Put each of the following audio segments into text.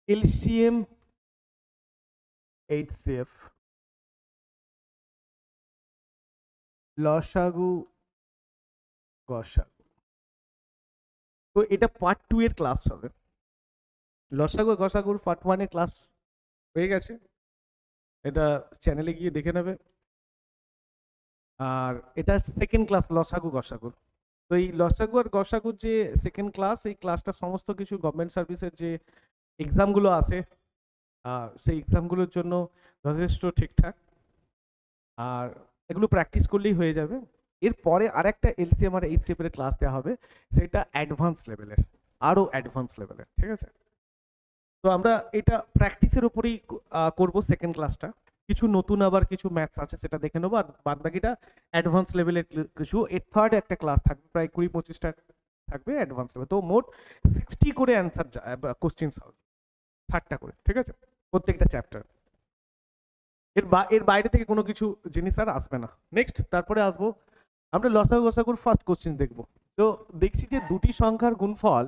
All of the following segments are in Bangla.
এলসিএম এইচসিএফ, লসাগু গসাগু। তো এটা পার্ট 2 এর ক্লাস হবে। লসাগু গসাগুর পার্ট 1 এর ক্লাস হয়ে গেছে, এটা চ্যানেলে গিয়ে দেখে নেবে। আর এটা সেকেন্ড ক্লাস লসাগু গসাগুর। তো এই লসাগু আর গসাগুর যে সেকেন্ড ক্লাস, এই ক্লাসটা সমস্ত কিছু গভর্নমেন্ট সার্ভিসের যে এক্সামগুলো আছে সেই এক্সামগুলোর জন্য যথেষ্ট ঠিকঠাক, আর এগুলো প্র্যাকটিস করলেই হয়ে যাবে। এরপরে আরেকটা এলসিএম আর এইচসিএফ এর ক্লাস দেওয়া হবে, সেটা অ্যাডভান্স লেভেলের, আরও অ্যাডভান্স লেভেলের, ঠিক আছে। তো আমরা এটা প্র্যাকটিসের উপরেই করব সেকেন্ড ক্লাসটা। কিছু নতুন আবার কিছু ম্যাথস আছে সেটা দেখে নেবো, আর বাদ বাকিটা অ্যাডভান্স লেভেলের কিছু। এর থার্ড একটা ক্লাস থাকবে, প্রায় 20-25টা থাকবে অ্যাডভান্স লেভেল। তো মোট 60 করে অ্যান্সার কোশ্চেন্স হবে, 60টা করে, ঠিক আছে, প্রত্যেকটা চ্যাপ্টার। এর বাইরে থেকে কোনো কিছু জিনিস আর আসবে না। নেক্সট তারপরে আসবো আমরা লসাগু গসাগুর ফার্স্ট কোশ্চেন দেখব। তো দেখছি যে দুটি সংখ্যার গুণফল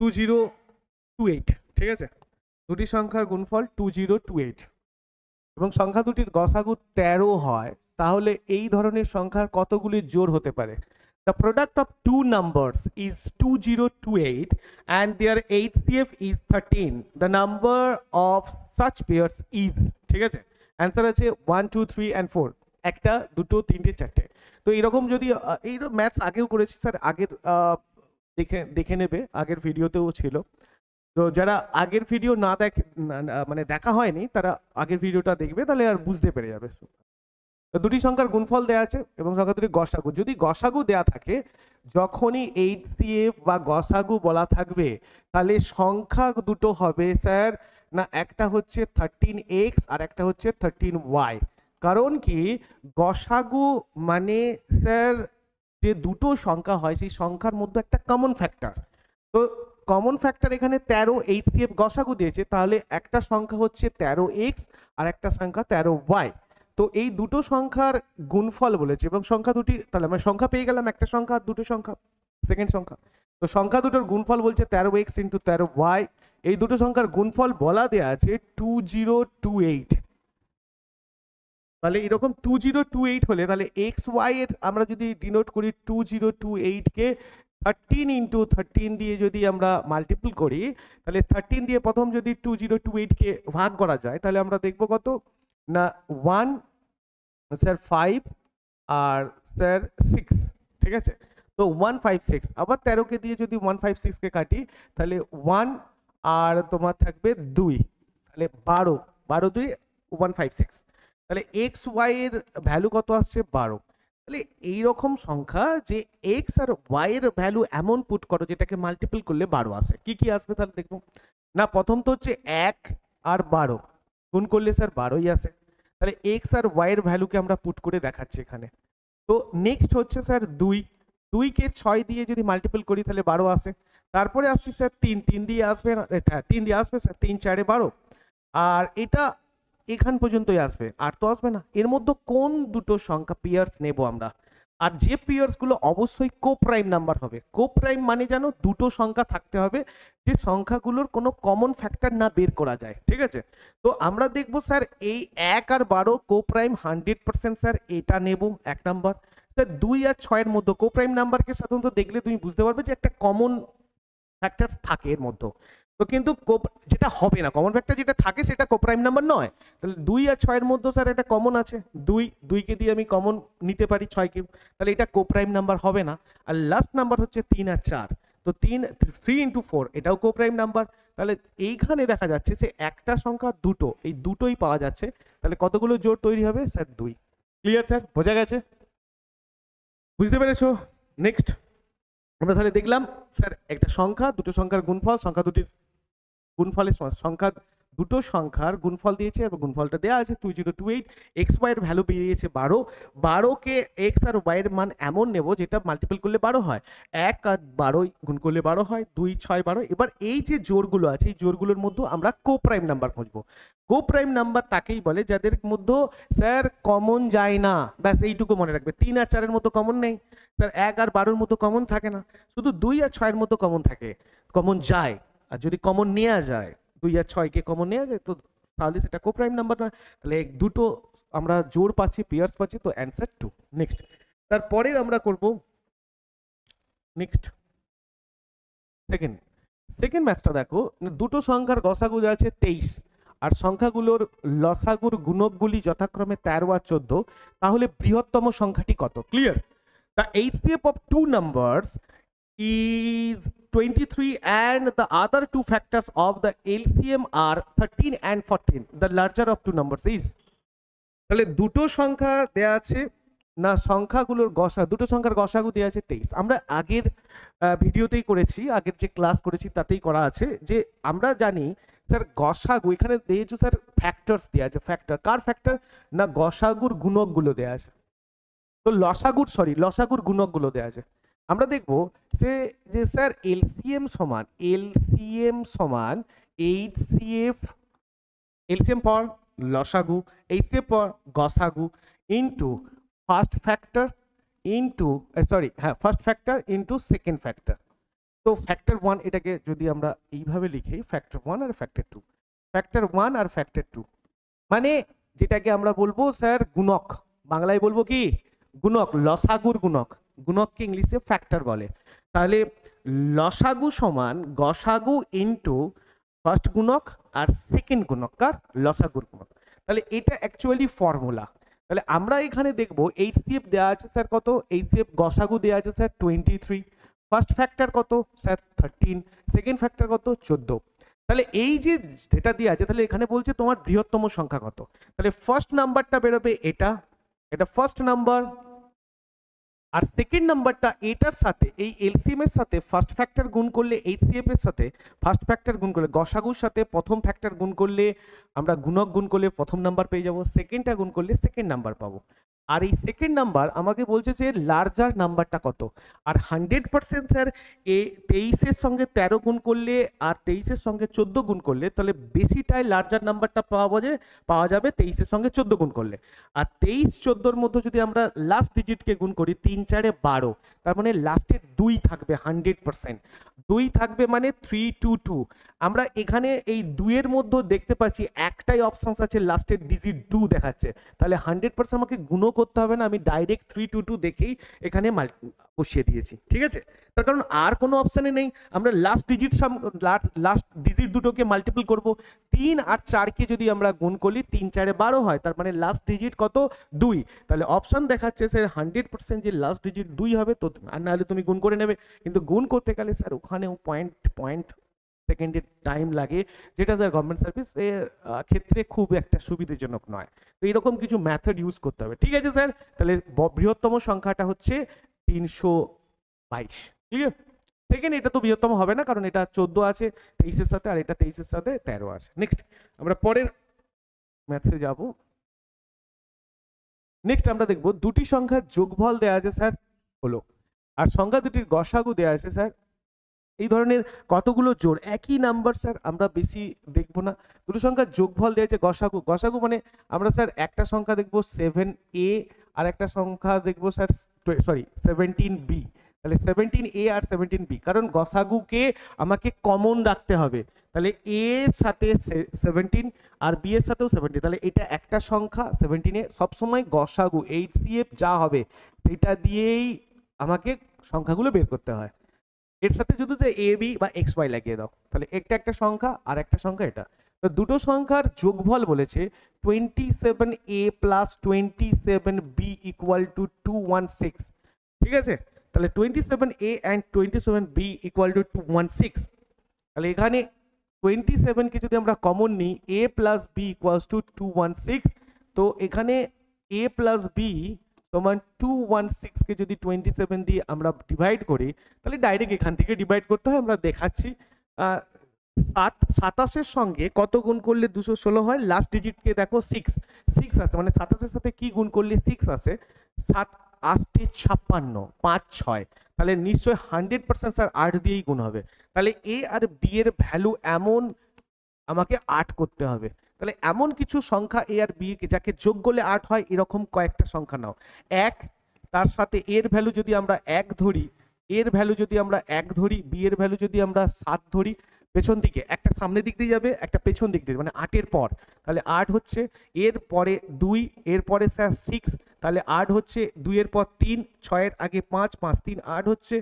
2028, ঠিক আছে, দুটি সংখ্যার গুণফল 2028 এবং সংখ্যা দুটির গসাগু 13 হয়, তাহলে এই ধরনের সংখ্যার কতগুলি জোড় হতে পারে? The product of two numbers is 2028 and their HCF is 13. The number of such pairs is, ঠিক আছে, অ্যান্সার আছে 1 2 3 and 4, একটা দুটো তিনটে চারটে। তো এইরকম যদি এই ম্যাথস আগেও করেছি স্যার, আগের দেখে দেখে নেবে, আগের ভিডিওতেও ছিল। তো যারা আগের ভিডিও না দেখে, মানে দেখা হয়নি, তারা আগের ভিডিওটা দেখবে, তাহলে আর বুঝতে পেরে যাবে। তো দুটি সংখ্যার গুণফল দেওয়া আছে এবং সংখ্যা দুটি গসাগু। যদি গসাগু দেওয়া থাকে, যখনই এইচসিএফ বা গসাগু বলা থাকবে, তাহলে সংখ্যা দুটো হবে স্যার না, একটা হচ্ছে 13x আর একটা হচ্ছে 13y। কারণ কি, গসাগু মানে স্যার যে দুটো সংখ্যা হয় সেই সংখ্যার মধ্যে একটা কমন ফ্যাক্টর। তো কমন ফ্যাক্টর এখানে 13, এইচসিএফ গসাগু দিয়েছে, তাহলে একটা সংখ্যা হচ্ছে 13x আর একটা সংখ্যা 13y। তো এই দুটো সংখ্যার গুণফল বলেছে এবং সংখ্যা দুটি, তাহলে আমরা সংখ্যা পেয়ে গেলাম, একটা সংখ্যা আর দুটো সংখ্যা, সেকেন্ড সংখ্যা। তো সংখ্যা দুটোর গুণফল বলছে 13x ইন্টু 13y। এই দুটো সংখ্যার গুণফল বলা দেয়া আছে 2028। তাহলে এরকম 2028 হলে তাহলে এক্স ওয়াই এর আমরা যদি ডিনোট করি 2028 কে 13 ইন্টু 13 দিয়ে যদি আমরা মাল্টিপল করি, তাহলে 13 দিয়ে প্রথম যদি 2028 কে ভাগ করা যায়, তাহলে আমরা দেখবো কত না 1 স্যার 5 আর স্যার 6, ঠিক আছে। তো 156, আবার 13 কে দিয়ে যদি 156 কে কাটি, তাহলে 1 আর তোমার থাকবে 2, তাহলে 12, 12 2 156। তাহলে এক্স ওয়াই এর ভ্যালু কত আসছে 12। তাহলে এইরকম সংখ্যা যে এক্স আর ওয়াই এর ভ্যালু এমন পুট করো যেটাকে মাল্টিপল করলে 12 আসে। কি কি আসবে তাহলে দেখবো না, প্রথম তো হচ্ছে 1 আর 12 গুণ করলে স্যার 12ই আসে। তাহলে এক্স আর ওয়াই এর ভ্যালুকে আমরা পুট করে দেখাচ্ছি এখানে। তো নেক্সট হচ্ছে স্যার 2, 2 কে 6 দিয়ে যদি মাল্টিপল করি তাহলে 12 আসে। তারপরে আসছি স্যার 3, 3 দিয়ে আসবে না, 3 দিয়ে আসবে স্যার, 3 4 12। আর এটা এখান পর্যন্তই আসবে, আর তো আসবে না। এর মধ্যে কোন দুটো সংখ্যা পেয়ার্স নেব আমরা? আর যে পেয়ার্স গুলো অবশ্যই কোপ্রাইম নাম্বার হবে। কোপ্রাইম মানে জানো, দুটো সংখ্যা থাকতে হবে যে সংখ্যাগুলোর কোনো কমন ফ্যাক্টর না বের করা যায়, ঠিক আছে। তো আমরা দেখবো স্যার এই 1 আর 12 কোপ্রাইম 100% স্যার, এটা নেব এক নাম্বার। স্যার 2 আর 6 এর মধ্যে কোপ্রাইম নাম্বারকে সাধারণত দেখলে তুমি বুঝতে পারবে যে একটা কমন ফ্যাক্টর থাকে এর মধ্যে। তো কিন্তু যেটা হবে না, কমন ফ্যাক্টর যেটা থাকে সেটা কোপ্রাইম নাম্বার নয়। তাহলে 2 আর 6 এর মধ্যে স্যার একটা কমন আছে, 2 কে দিয়ে আমি কমন নিতে পারি 6 কে, তাহলে এটা কোপ্রাইম নাম্বার হবে না। আর লাস্ট নাম্বার হচ্ছে 3 আর 4। তো 3 ইন্টু 4 এটাও কোপ্রাইম নাম্বার। তাহলে এইখানে দেখা যাচ্ছে যে একটা সংখ্যা দুটো, এই দুটোই পাওয়া যাচ্ছে। তাহলে কতগুলো জোড় তৈরি হবে স্যার? 2। Clear sir? বোঝা গেছে? বুঝতে পেরেছো? নেক্সট আমরা তাহলে দেখলাম স্যার একটা সংখ্যা, দুটো সংখ্যার গুণফল, সংখ্যা দুটির গুণফলের সংখ্যা, দুটো সংখ্যার গুণফল দিয়েছে এবং গুণফলটা দেওয়া আছে 2028। এক্স ওয়াই এর ভ্যালু বেরিয়েছে 12। 12 কে এক্স আর ওয়াই এর মান এমন নেব যেটা মাল্টিপল করলে 12 হয়। 1 আর 12 গুণ করলে 12 হয়, 2 6 12। এবার এই যে জোড়গুলো আছে, এই জোড়গুলোর মধ্যে আমরা কোপ্রাইম নাম্বার খুঁজবো। কোপ্রাইম নাম্বার তাকেই বলে যাদের মধ্যে স্যার কমন যায় না, ব্যাস এইটুকু মনে রাখবে। 3 আর 4 এর মতো কমন নেই স্যার, 1 আর 12 এর মতো কমন থাকে না, শুধু 2 আর 6 এর মতো কমন থাকে, কমন যায়। আর যদি কমন নেওয়া যায় 2 আর 6 কে কমন নেওয়া যায়, তো তাহলে সেটা কোপ্রাইম নাম্বার নয়, তাহলে দুটো আমরা জোড় পাচ্ছি, পেয়ার্স পাচ্ছি, তো অ্যান্সার 2। নেক্সট, তারপরে আমরা করব নেক্সট সেকেন্ড ম্যাথটা দেখো, দুটো সংখ্যার গসাগু আছে 23 আর সংখ্যাগুলোর লসাগুর গুণকগুলি যথাক্রমে 13 আর 14, তাহলে বৃহত্তম সংখ্যাটি কত? Clear? The HCF of two numbers is 23 and the other two factors of the LCM are 13 and 14. The larger of two numbers is, তাহলে দুটো সংখ্যা দেয়া আছে না, সংখ্যাগুলোর দুটো সংখ্যার গসাগু দেওয়া আছে 23। আমরা আগের ভিডিওতেই করেছি, আগের যে ক্লাস করেছি তাতেই করা আছে যে আমরা জানি স্যার গসাগু এখানে দিয়েছো স্যার ফ্যাক্টরস দেওয়া আছে। ফ্যাক্টর কার ফ্যাক্টর? না গসাগুর গুণকগুলো দেওয়া আছে, তো লসাগুর গুণকগুলো দেওয়া আছে। আমরা দেখব যে স্যার এলসিএম সমান এলসিএম পর লসাগু, এইচসিএফ পর গসাগু into first factor into second factor. তো ফ্যাক্টর 1 এটাকে যদি আমরা এইভাবে লিখি, ফ্যাক্টর 1 আর ফ্যাক্টর 2, মানে যেটাকে আমরা বলবো স্যার গুণক, বাংলায় বলবো কি গুণক, লসাগুর গুণক, গুণককে ইংলিশে ফ্যাক্টর বলে। তাহলে লসাগু সমান গসাগু ইনটু ফার্স্ট গুণক আর সেকেন্ড গুণক কার? লসাগুর গুণক। তাহলে এটা অ্যাকচুয়ালি ফর্মুলা। তাহলে আমরা এখানে দেখব এইচসিএফ দেওয়া আছে স্যার কত? এইচসিএফ গসাগু দেওয়া আছে স্যার 23, ফার্স্ট ফ্যাক্টর কত স্যার 13, সেকেন্ড ফ্যাক্টর কত 14। তাহলে এই যে যেটা দেওয়া আছে, তাহলে এখানে বলছে তোমার বৃহত্তম সংখ্যা কত। তাহলে ফার্স্ট নাম্বারটা বেরোবে এটা ফার্স্ট নাম্বার, আর সেকেন্ড নাম্বারটা এটার সাথে এই এলসিএম এর সাথে ফার্স্ট ফ্যাক্টর গুণ করলে, এইচসিএফ এর সাথে ফার্স্ট ফ্যাক্টর গুণ করলে, গসাগুর সাথে প্রথম ফ্যাক্টর গুণ করলে আমরা গুণক গুণ করলে প্রথম নাম্বার পেয়ে যাব, সেকেন্ডটা গুণ করলে সেকেন্ড নাম্বার পাবো। আর এই সেকেন্ড নাম্বার আমাকে বলছে যে লার্জার নাম্বারটা কত। আর 100% স্যার 23-এর সঙ্গে 13 গুণ করলে আর 23-এর সঙ্গে 14 গুণ করলে, তাহলে বেশিটাই লার্জার নাম্বারটা পাওয়া যাবে 23-এর সঙ্গে 14 গুণ করলে। আর 23-14-র মধ্যে যদি আমরা লাস্ট ডিজিটকে গুণ করি 3 4 12, তার মানে লাস্টে 2 থাকবে, 100% 2 থাকবে, মানে 3 2 2। আমরা এখানে এই 2-এর মধ্যে দেখতে পাচ্ছি একটাই অপশন আছে লাস্টের ডিজিট 2 দেখাচ্ছে, তাহলে 100% আমাকে গুণও করতে হবে না, আমি ডাইরেক্ট 3 2 2 দেখেই এখানে বসিয়ে দিয়েছি। ঠিক আছে, তার কারণ আর কোনো অপশানে নেই। আমরা লাস্ট ডিজিট দুটোকে মাল্টিপল করব, 3 আর 4কে যদি আমরা গুণ করি 3 4 12 হয়, তার মানে লাস্ট ডিজিট কত 2। তাহলে অপশন দেখাচ্ছে স্যার 100% যে লাস্ট ডিজিট 2 হবে, তো আর নাহলে তুমি গুণ করে নেবে। কিন্তু গুণ করতে গেলে স্যার ওখানেও পয়েন্ট সেকেন্ডের টাইম লাগে, যেটা স্যার গভর্নমেন্ট সার্ভিস এর ক্ষেত্রে খুব একটা সুবিধাজনক নয়। তো এরকম কিছু মেথড ইউজ করতে হবে। ঠিক আছে স্যার, তাহলে বৃহত্তম সংখ্যাটা হচ্ছে 322। ক্লিয়ার? সেকেন্ড এটা তো বৃহত্তম হবে না, কারণ এটা 14 আছে 23-এর সাথে, আর এটা 23-এর সাথে 13 আছে। নেক্সট আমরা পরের ম্যাথসে যাব। নেক্সট আমরা দেখব দুটি সংখ্যার যোগফল দেওয়া আছে স্যার হলো, আর সংখ্যা দুটির গসাগু দেওয়া আছে স্যার। এই ধরনের কতগুলো জোড়, একই নাম্বার স্যার, আমরা বেশি দেখব না। দুটো সংখ্যার যোগফল দেওয়া আছে গসাগু মানে আমরা স্যার একটা সংখ্যা দেখব 7a আর একটা সংখ্যা দেখব স্যার 17b। তাহলে 17a আর 17b, কারণ গসাগুকে আমাকে কমন রাখতে হবে। তাহলে a এর সাথে 17 আর b এর সাথেও 17, তাহলে এটা একটা সংখ্যা 17 এ সবসময় গসাগু এইচসিএফ যা হবে সেটা দিয়েই আমাকে সংখ্যাগুলো বের করতে হয়। এর সাথে যদি এ বি বা এক্স ওয়াই লাগিয়ে দাও, তাহলে একটা সংখ্যা আর একটা সংখ্যা এটা। তো দুটো সংখ্যার যোগফল বলেছে 27a plus 27b equal to 216। ঠিক আছে, তাহলে 27a and 27b equal to 216। তাহলে এখানে 27কে যদি আমরা কমন নিই, a plus b equals to 216। তো এখানে a প্লাস b সমান 216কে যদি 27 দিয়ে আমরা ডিভাইড করি, তাহলে ডাইরেক্ট এখান থেকে ডিভাইড করতে হয়। আমরা দেখাচ্ছি 27-এর সঙ্গে কত গুণ করলে 216 হয়, লাস্ট ডিজিটকে দেখো 6 আছে, মানে 27-এর সাথে কি গুণ করলে 6 আসে, 7 8 56 5 6, তাহলে নিশ্চয়ই 100% স্যার 8 দিয়েই গুণ হবে। তাহলে এ আর বি এর ভ্যালু এমন আমাকে 8 করতে হবে। তাহলে এমন কিছু সংখ্যা এ আর বি যাকে যোগ করলে 8 হয়, এরকম কয়েকটা সংখ্যা নাও। 1 তার সাথে এর ভ্যালু যদি আমরা 1 ধরি, বি এর ভ্যালু যদি আমরা 7 ধরি, পেছন দিকে, একটা সামনের দিক দিয়ে যাবে, একটা পেছন দিক দিয়ে, মানে 8-এর পর, তাহলে 8 হচ্ছে, এর পরে 2, এর পরে স্যার 6, তাহলে 8 হচ্ছে, 2-এর পর 3, 6-এর আগে 5, 5 3 8 হচ্ছে,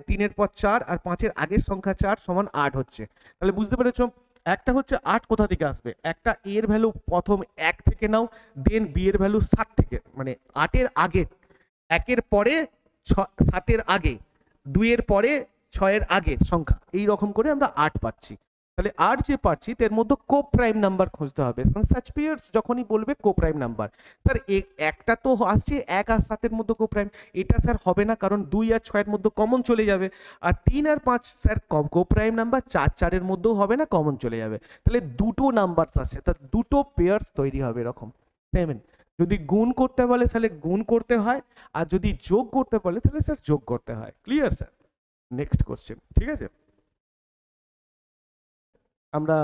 3-এর পর 4, আর 5-এর আগের সংখ্যা 4 সমান 8 হচ্ছে। তাহলে বুঝতে পেরেছো, একটা হচ্ছে 8 কোথা থেকে আসবে, একটা এর ভ্যালু প্রথম 1 থেকে নাও, দেন বি এর ভ্যালু 7 থেকে, মানে 8-এর আগে, 1-এর পরে 7-এর আগে, 2-এর পরে 6-এর আগের সংখ্যা, এই রকম করে আমরা 8 পাচ্ছি। তাহলে 8 যে পাচ্ছি তার মধ্যে কো প্রাইম নাম্বার খুঁজতে হবে। সাচ পেয়ার্স যখনই বলবে কো প্রাইম নাম্বার, স্যার একটা তো আসছে 1 আর 7-এর মধ্যে কো প্রাইম, এটা স্যার হবে না, কারণ 2 আর 6-এর মধ্যে কমন চলে যাবে, আর 3 আর 5 স্যার কো প্রাইম নাম্বার, 4-4-এর মধ্যেও হবে না, কমন চলে যাবে। তাহলে দুটো নাম্বার আসছে, তা দুটো পেয়ার্স তৈরি হবে এরকম 7। যদি গুণ করতে বলে তাহলে গুণ করতে হয়, আর যদি যোগ করতে বলে তাহলে স্যার যোগ করতে হয়। Clear sir? নেক্সট কোশ্চেন, ঠিক আছে, আমরা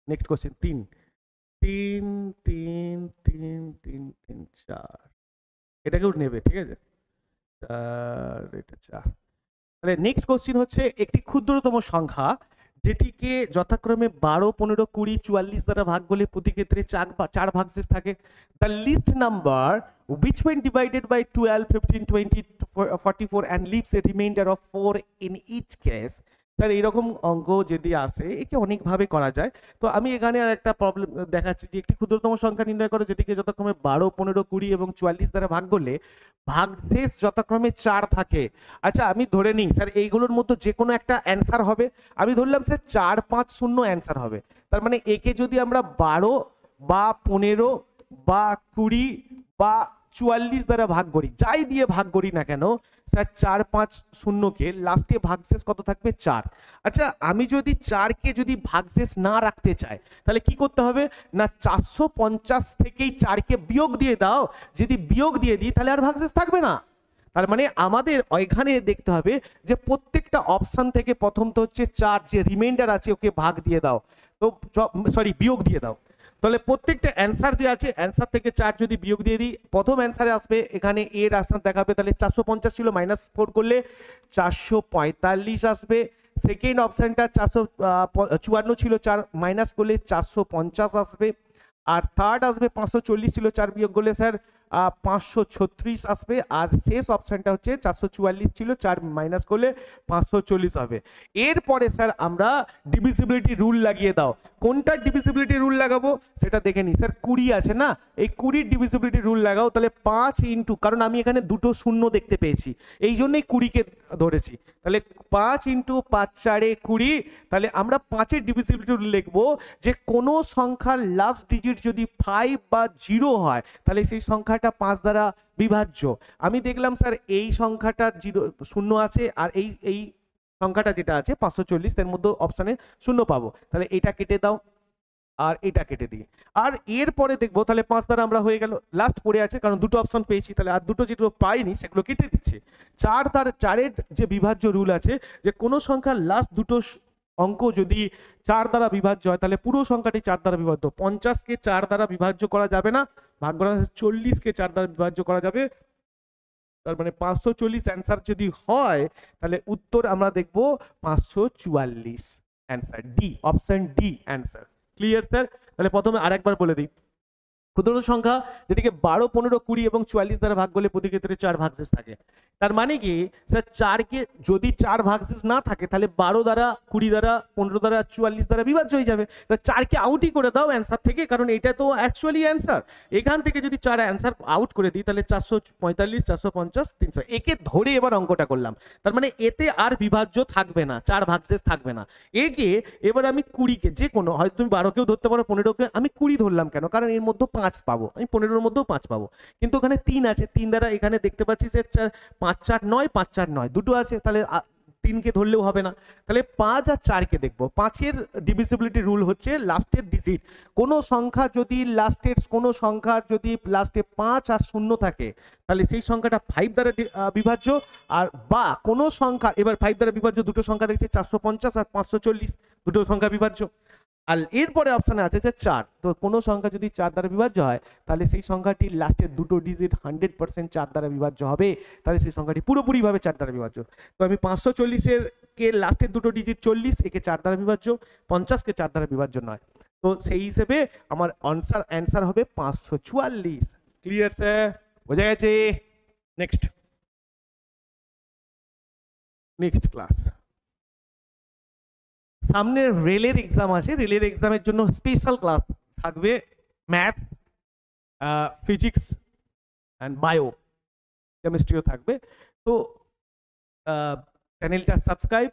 নেক্সট কোশ্চেন 3 3 3 3 3 3 4, এটাকেও নেবে, ঠিক আছে, আর এটা 4। তাহলে নেক্সট কোশ্চেন হচ্ছে একটি ক্ষুদ্রতম সংখ্যা যেটিকে যথাক্রমে 12, 15, 20, 44 দ্বারা ভাগ করলে প্রতি ক্ষেত্রে 4 ভাগশেষ থাকে। The list number which when divided by 12, 15, 20, 44 and leaves a remainder of 4 in each case। Sir এইরকম অঙ্ক যদি আসে একে অনেকভাবে করা যায়, তো আমি এখানে আর একটা প্রবলেম দেখাচ্ছি যে একটি ক্ষুদ্রতম সংখ্যা নির্ণয় করো যেটিকে যথাক্রমে 12, 15, 20 এবং 44 দ্বারা ভাগ করলে ভাগশেষ যথাক্রমে 4 থাকে। আচ্ছা আমি ধরে নিই স্যার এইগুলোর মধ্যে যে কোনো একটা অ্যান্সার হবে, আমি ধরলাম স্যার 4, 5, 0 অ্যান্সার হবে। তার মানে একে যদি আমরা 12 বা 15 বা 20 বা 44 দ্বারা ভাগ করি, যাই দিয়ে ভাগ করি না কেন স্যার, 4, 5, 0-কে লাস্টে ভাগশেষ কত থাকবে? 4। আচ্ছা আমি যদি 4-কে যদি ভাগশেষ না রাখতে চাই তাহলে কি করতে হবে না, 450 থেকেই 4-কে বিয়োগ দিয়ে দাও, যদি বিয়োগ দিয়ে দিই তাহলে আর ভাগশেষ থাকবে না। তার মানে আমাদের এখানে দেখতে হবে যে প্রত্যেকটা অপশন থেকে প্রথম তো হচ্ছে 4, যে রিমাইন্ডার আছে ওকে ভাগ দিয়ে দাও, তো সরি বিয়োগ দিয়ে দাও। তাহলে প্রত্যেকটা অ্যান্সার যে আছে অ্যান্সার থেকে 4 যদি বিয়োগ দিয়ে দিই, প্রথম অ্যান্সারে আসবে এখানে এর অপশন দেখাবে, তাহলে 450 ছিল, -4 করলে 445 আসবে। সেকেন্ড অপশনটা 454 ছিল, 4 মাইনাস করলে 450 আসবে। আর থার্ড আসবে 540 ছিল, 4 বিয়োগ করলে স্যার 536 আসবে। আর শেষ অপশনটা হচ্ছে 444 ছিল, 4 মাইনাস করলে 540 হবে। এরপরে স্যার আমরা ডিভিজিবিলিটি রুল লাগিয়ে দাও। কোনটা ডিভিজিবিলিটি রুল লাগাবো সেটা দেখে নিই। স্যার 20 আছে না, এই 20 ডিভিজিবিলিটি রুল লাগাও। তাহলে 5 ইন্টু, কারণ আমি এখানে দুটো শূন্য দেখতে পেয়েছি এই জন্যই 20-কে ধরেছি, তাহলে 5 ইন্টু 5 4 20। তাহলে আমরা 5-এর ডিভিজিবিলিটি রুল লিখবো যে কোনো সংখ্যার লাস্ট ডিজিট যদি 5 বা 0 হয় তাহলে সেই সংখ্যাটা 5 দ্বারা বিভাজ্য। আমি দেখলাম স্যার এই সংখ্যাটা 0 আছে, আর এই সংখ্যাটা যেটা আছে 540 এর মধ্যে অপশানে 0 পাবো, তাহলে এটা কেটে দাও আর এটা কেটে দিই। আর এরপরে দেখবো তাহলে 5 দ্বারা আমরা হয়ে গেল, লাস্ট পড়ে আছে কারণ দুটো অপশন পেয়েছি, তাহলে আর দুটো যেগুলো পাইনি সেগুলো কেটে দিচ্ছে। 4-4-এর যে বিভাজ্য রুল আছে যে কোনো সংখ্যার লাস্ট দুটো অঙ্ক যদি 4 দ্বারা বিভাজ্য হয় তাহলে পুরো সংখ্যাটি 4 দ্বারা বিভাজ্য। 50-কে 4 দ্বারা বিভাজ্য করা যাবে না, ভাগ করা 40-কে 4 দ্বারা বিভাজ্য করা যাবে। তার মানে 540 অ্যান্সার যদি হয় তাহলে উত্তর আমরা দেখব 544 answer D, option D answer. Clear sir? তাহলে প্রথমে আরেকবার বলে দিই, ক্ষুদ্র সংখ্যা যেটিকে 12, 15, 20 এবং 44 দ্বারা ভাগ করলে প্রতি ক্ষেত্রে 4 ভাগশেষ থাকে। তার মানে কি স্যার 4-কে যদি 4 ভাগশেষ না থাকে তাহলে 12 দ্বারা, 20 দ্বারা, 15 দ্বারা, 44 দ্বারা বিভাজ্য হয়ে যাবে। তা 4-কে আউটই করে দাও অ্যান্সার থেকে, কারণ এটা তো অ্যাকচুয়ালি অ্যান্সার। এখান থেকে যদি 4 অ্যান্সার আউট করে দিই তাহলে 445, 450, 300, একে ধরে এবার অঙ্কটা করলাম। তার মানে এতে আর বিভাজ্য থাকবে না, 4 ভাগশেষ থাকবে না। একে এবার আমি 20-কে, যে কোনো, হয়তো তুমি 12-কেও ধরতে পারো, 15-কে, আমি 20 ধরলাম কেন, কারণ এর মধ্যে 5 পাবো, আমি 15-এর মধ্যেও 5 পাবো, কিন্তু ওখানে 3 আছে, 3 দ্বারা এখানে দেখতে পাচ্ছি যে 5 4 9, 5 4 9 দুটো আছে, তাহলে 3-কে ধরলেও হবে না। তাহলে 5 আর 4-কে দেখবো। 5-এর ডিভিজিবিলিটি রুল হচ্ছে লাস্টের ডিজিট, কোনো সংখ্যা যদি লাস্টের কোনো সংখ্যার যদি লাস্টে 5 আর 0 থাকে তাহলে সেই সংখ্যাটা 5 দ্বারা বিভাজ্য। আর বা কোনো সংখ্যা, এবার 5 দ্বারা বিভাজ্য দুটো সংখ্যা দেখছি 450 আর 540, দুটো সংখ্যা বিভাজ্য। আর এরপরে অপশানে আছে যে 4। তো কোনো সংখ্যা যদি 4 দ্বারা বিভাজ্য হয় তাহলে সেই সংখ্যাটির লাস্টের দুটো ডিজিট 100% 4 দ্বারা বিভাজ্য হবে, তাহলে সেই সংখ্যাটি পুরোপুরিভাবে 4 দ্বারা বিভাজ্য। তো আমি 540 কে লাস্টের দুটো ডিজিট 40, একে 4 দ্বারা বিভাজ্য, 50 কে 4 দ্বারা বিভাজ্য নয়। তো সেই হিসেবে আমার অ্যান্সার হবে 544। Clear sir? বোঝা গেছে? Next class. সামনে রেলের এক্সাম আছে, রেলের এক্সামের জন্য স্পেশাল ক্লাস থাকবে, ম্যাথ, ফিজিক্স অ্যান্ড বায়ো, কেমিস্ট্রিও থাকবে। তো চ্যানেলটা সাবস্ক্রাইব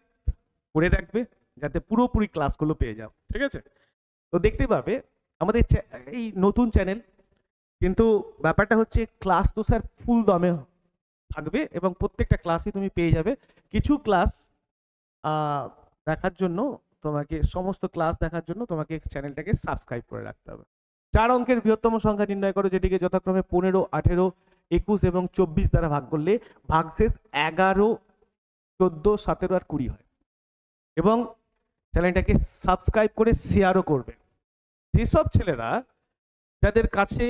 করে রাখবে যাতে পুরোপুরি ক্লাসগুলো পেয়ে যাও, ঠিক আছে? তো দেখতে পাবে আমাদের এই নতুন চ্যানেল, কিন্তু ব্যাপারটা হচ্ছে ক্লাস তো স্যার ফুল দমে থাকবে এবং প্রত্যেকটা ক্লাসই তুমি পেয়ে যাবে। কিছু ক্লাস দেখার জন্য তোমাকে, সমস্ত ক্লাস দেখার জন্য তোমাকে চ্যানেলটাকে সাবস্ক্রাইব করে রাখতে হবে। 4 অঙ্কের বৃহত্তম সংখ্যা নির্ণয় করো যেটিকে যথাক্রমে 15, 18, 21 এবং 24 দ্বারা ভাগ করলে ভাগশেষ 11, 14, 17 আর 20 হয়। এবং চ্যানেলটাকে সাবস্ক্রাইব করে শেয়ারও করবে। যেসব ছেলেরা যাদের কাছে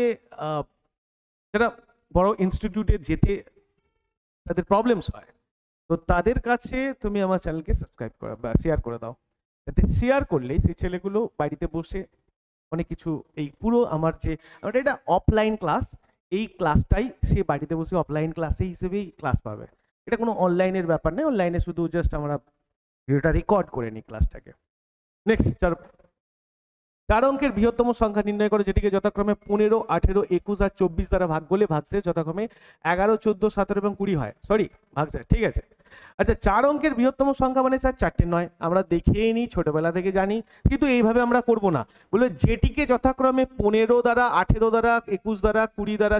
যারা বড় ইনস্টিটিউটে যেতে তাদের প্রবলেমস হয়, তো তাদের কাছে তুমি আমার চ্যানেলকে সাবস্ক্রাইব করে বা শেয়ার করে দাও, যাতে শেয়ার করলেই সেই ছেলেগুলো বাড়িতে বসে অনেক কিছু, এই পুরো আমার যে এটা অফলাইন ক্লাস, এই ক্লাসটাই সে বাড়িতে বসে অফলাইন ক্লাসে হিসেবেই ক্লাস পাবে। এটা কোনো অনলাইনের ব্যাপার নেই, অনলাইনে শুধু জাস্ট আমরা ভিডিওটা রেকর্ড করে নিই ক্লাসটাকে। নেক্সট, 4 অঙ্কের বৃহত্তম সংখ্যা নির্ণয় করে যেটিকে যথাক্রমে 15, 18, 21 আর 24 দ্বারা ভাগ করলে ভাগশেষ যথাক্রমে 11, 14, 17 এবং 20 হয়। সরি, ভাগশেষ ঠিক আছে। আচ্ছা, 4 অঙ্কের বৃহত্তম সংখ্যা মানে স্যার 4টে নয়, আমরা দেখেই নিই, ছোটবেলা থেকে জানি, কিন্তু এইভাবে আমরা করব না। বলে যেটিকে যথাক্রমে 15 দ্বারা, 18 দ্বারা, 21 দ্বারা, 20 দ্বারা,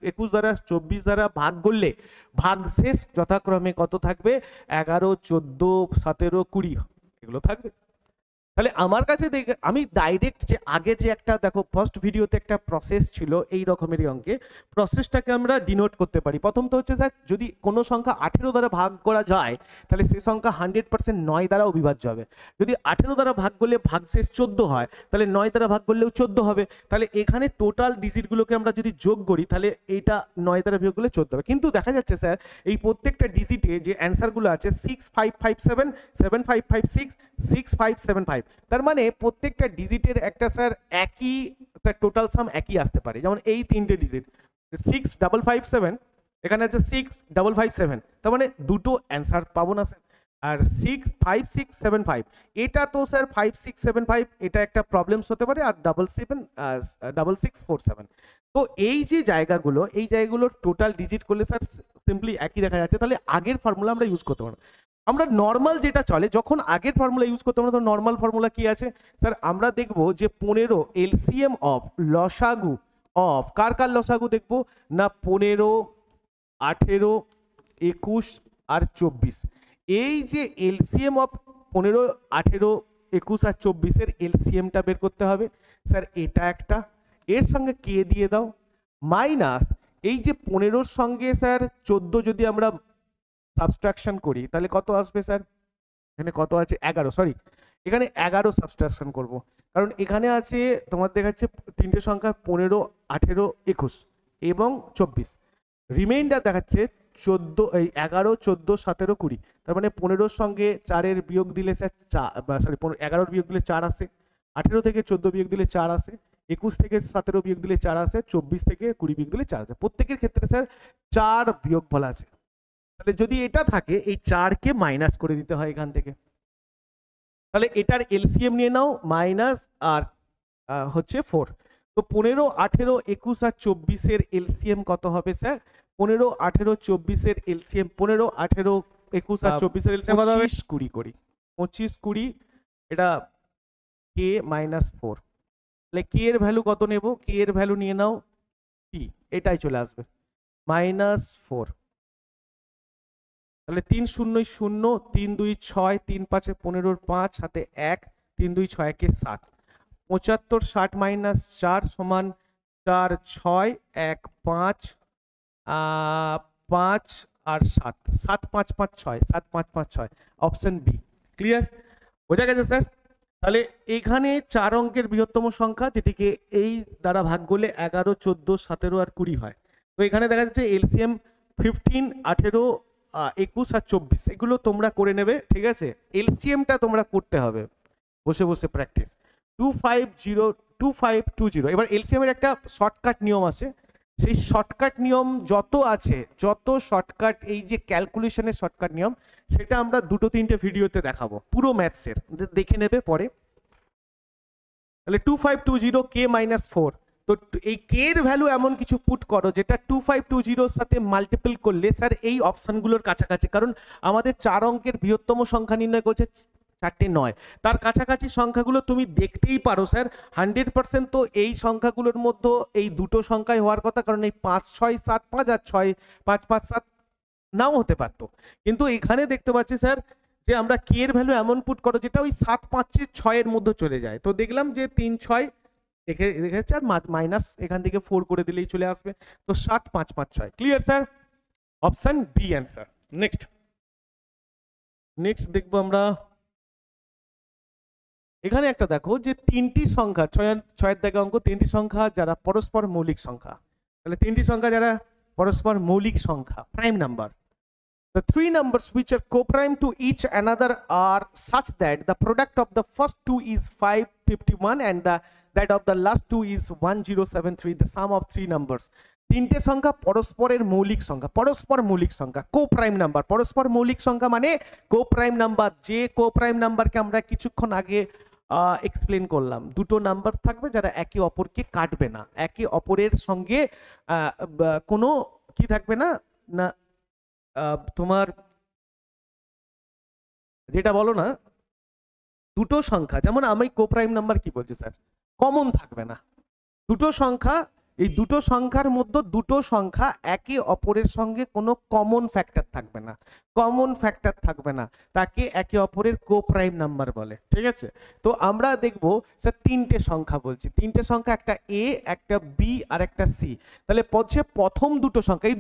21 দ্বারা 24 দ্বারা ভাগ করলে ভাগশেষ যথাক্রমে কত থাকবে? 11, 14, 17, 20 এগুলো থাকবে। তাহলে আমার কাছে আমি ডাইরেক্ট যে আগে যে একটা দেখো ফার্স্ট ভিডিওতে একটা প্রসেস ছিল এই রকমেরই অঙ্কে, প্রসেসটাকে আমরা ডিনোট করতে পারি। প্রথম তো হচ্ছে স্যার, যদি কোনো সংখ্যা 18 দ্বারা ভাগ করা যায় তাহলে সেই সংখ্যা 100% 9 দ্বারা অবিভাজ্য হবে। যদি 18 দ্বারা ভাগ করলে ভাগশেষ 14 হয় তাহলে 9 দ্বারা ভাগ করলেও 14 হবে। তাহলে এখানে টোটাল ডিজিটগুলোকে আমরা যদি যোগ করি তাহলে এইটা 9 দ্বারা বিয়োগ করলে 14 হবে। কিন্তু দেখা যাচ্ছে স্যার এই প্রত্যেকটা ডিজিটে যে অ্যান্সারগুলো আছে 6557, 7556, 6575, তার মানে প্রত্যেকটা ডিজিটের একটা স্যার একই, স্যার টোটাল সাম একই আসতে পারে। যেমন এই 3টে ডিজিট 6557, এখানে আছে 6557, তার মানে দুটো অ্যান্সার পাবো না স্যার। আর 5675, এটা তো স্যার 5675, এটা একটা প্রবলেমস হতে পারে। আর 6647, তো এই যে জায়গাগুলো, এই জায়গাগুলোর টোটাল ডিজিট করলে স্যার সিম্পলি একই দেখা যাচ্ছে। তাহলে আগের ফর্মুলা আমরা ইউজ করতে পারবো। আমরা নর্মাল যেটা চলে, যখন আগের ফর্মুলা ইউজ করতে আমরা, তো নর্মাল ফর্মুলা কি আছে স্যার? আমরা দেখব যে 15 এলসিএম অফ লসাগু অফ কার কার লসাগু দেখব না 15, 18, 21 আর 24। এই যে এলসিএম অফ 15, 18, 21 আর 24 এলসিএমটা বের করতে হবে স্যার। এটা একটা, এর সঙ্গে কে দিয়ে দাও, মাইনাস এই যে 15-র সঙ্গে স্যার 14 যদি আমরা সাবস্ট্রাকশন করি তাহলে কত আসবে স্যার? এখানে কত আছে? 11, সরি, এখানে 11 সাবস্ট্রাকশন করব, কারণ এখানে আছে তোমার দেখাচ্ছে 3টে সংখ্যা 15, 18, 21 এবং 24। রিমাইন্ডার দেখাচ্ছে 11, 14, 17, 20। তার মানে 15-র সঙ্গে 4-এর বিয়োগ দিলে স্যার 11-র বিয়োগ দিলে 4 আসে, 18 থেকে 14 বিয়োগ দিলে 4 আসে, 21 থেকে 17 বিয়োগ দিলে 4 আসে, 24 থেকে 20 বিয়োগ দিলে 4 আসে। প্রত্যেকের ক্ষেত্রে স্যার 4 বিয়োগ বলা আছে। তাহলে যদি এটা থাকে, এই 4কে মাইনাস করে দিতে হয় এখান থেকে। তাহলে এটার এলসিএম নিয়ে নাও, মাইনাস আর হচ্ছে 4। তো 15, 18, 21 আর 24 এলসিএম কত হবে স্যার? 15, 18, 24 এলসিএম, 15, 18, 21 আর 24 এলসিএম কত হবে? 25, 20 করি, 25, 20, এটা কে মাইনাস 4। তাহলে কে এর ভ্যালু কত নেব? কে এর ভ্যালু নিয়ে নাও টি, এটাই চলে আসবে -4। তাহলে 3 0 0, 3 2 6, 3 5 15, 5 হাতে 1, 3 2 6 1 7, 75 60 মাইনাস 4 সমান 4 6 1 5, 5 আর 7, 7 5 5 6, 7 5 5 6, অপশন বি। ক্লিয়ার? বোঝা গেছে স্যার? তাহলে এখানে 4 অঙ্কের বৃহত্তম সংখ্যা, যেটিকে এই দ্বারা ভাগ করলে 11, 14, 17 আর 20 হয়। তো এখানে দেখা যাচ্ছে এলসিএম 15, 18, 21 আর 24, এগুলো তোমরা করে নেবে, ঠিক আছে। এলসিএমটা তোমরা করতে হবে বসে বসে প্র্যাকটিস। 2520 এবার এলসিএম এর একটা শর্টকাট নিয়ম আছে। সেই শর্টকাট নিয়ম যত আছে, যত শর্টকাট, এই যে ক্যালকুলেশনের শর্টকাট নিয়ম, সেটা আমরা 2-3টে ভিডিওতে দেখাবো পুরো ম্যাথসের, দেখে নেবে পরে। তাহলে 2520 কে -4, তো এই কে এর ভ্যালু এমন কিছু পুট করো যেটা 2520 এর সাথে মাল্টিপল করলে স্যার এই অপশনগুলোর কাছাকাছি, কারণ আমাদের 4 অঙ্কের বৃহত্তম সংখ্যা নির্ণয় করছে 4টে 9, তার কাছাকাছি সংখ্যাগুলো তুমি দেখতেই পারো স্যার। 100% তো এই সংখ্যাগুলোর মধ্যে এই দুটো সংখ্যাই হওয়ার কথা, কারণ এই 5, 6, 7, 5 আর 6, 5, 5, 7 নাও হতে পারতো। কিন্তু এখানে দেখতে পাচ্ছি স্যার যে আমরা কে এর ভ্যালু এমন পুট করো যেটা ওই 7, 5, 6 এর মধ্যে চলে যায়। তো দেখলাম যে 3, 6 দেখেছে, আর মাইনাস এখান থেকে 4 করে দিলেই চলে আসবে। তো 7, 5, 5, 6 clear sir, option B answer. Next দেখবো আমরা এখানে একটা, দেখো যে 3টি সংখ্যা, 6 দাগে অঙ্ক, 3টি সংখ্যা যারা পরস্পর মৌলিক সংখ্যা। তাহলে 3টি সংখ্যা যারা পরস্পর মৌলিক সংখ্যা, prime number, the three numbers which are co-prime to each another are such that the product of the first two is 551 and that of the last two is 1073, the sum of three numbers। 3টে সংখ্যা পরস্পরের মৌলিক সংখ্যা, পরস্পর মৌলিক সংখ্যা, কো-প্রাইম নাম্বার। পরস্পর মৌলিক সংখ্যা মানে কো-প্রাইম নাম্বার, যে কো-প্রাইম নাম্বারকে আমরা কিছুক্ষণ আগে এক্সপ্লেন করলাম। দুটো নাম্বার থাকবে যারা একে অপরকে কাটবে না, একে অপরের সঙ্গে কোনো কি থাকবে না, না তোমার যেটা বলো না, দুটো সংখ্যা, যেমন আমি কোপ্রাইম নাম্বার কি বলছি স্যার, কমন থাকবে না। দুটো সংখ্যা, এই দুটো সংখ্যার মধ্যে দুটো সংখ্যা একে অপরের সঙ্গে কোনো কমন ফ্যাক্টর থাকবে না, কমন ফ্যাক্টর থাকবে না, তাকে একে অপরের কোপ্রাইম নাম্বার বলে, ঠিক আছে। তো আমরা দেখবো স্যার 3টে সংখ্যা বলছি, 3টে সংখ্যা, একটা এ, একটা বি আর একটা সি। তাহলে প্রথম দুটো সংখ্যা, এই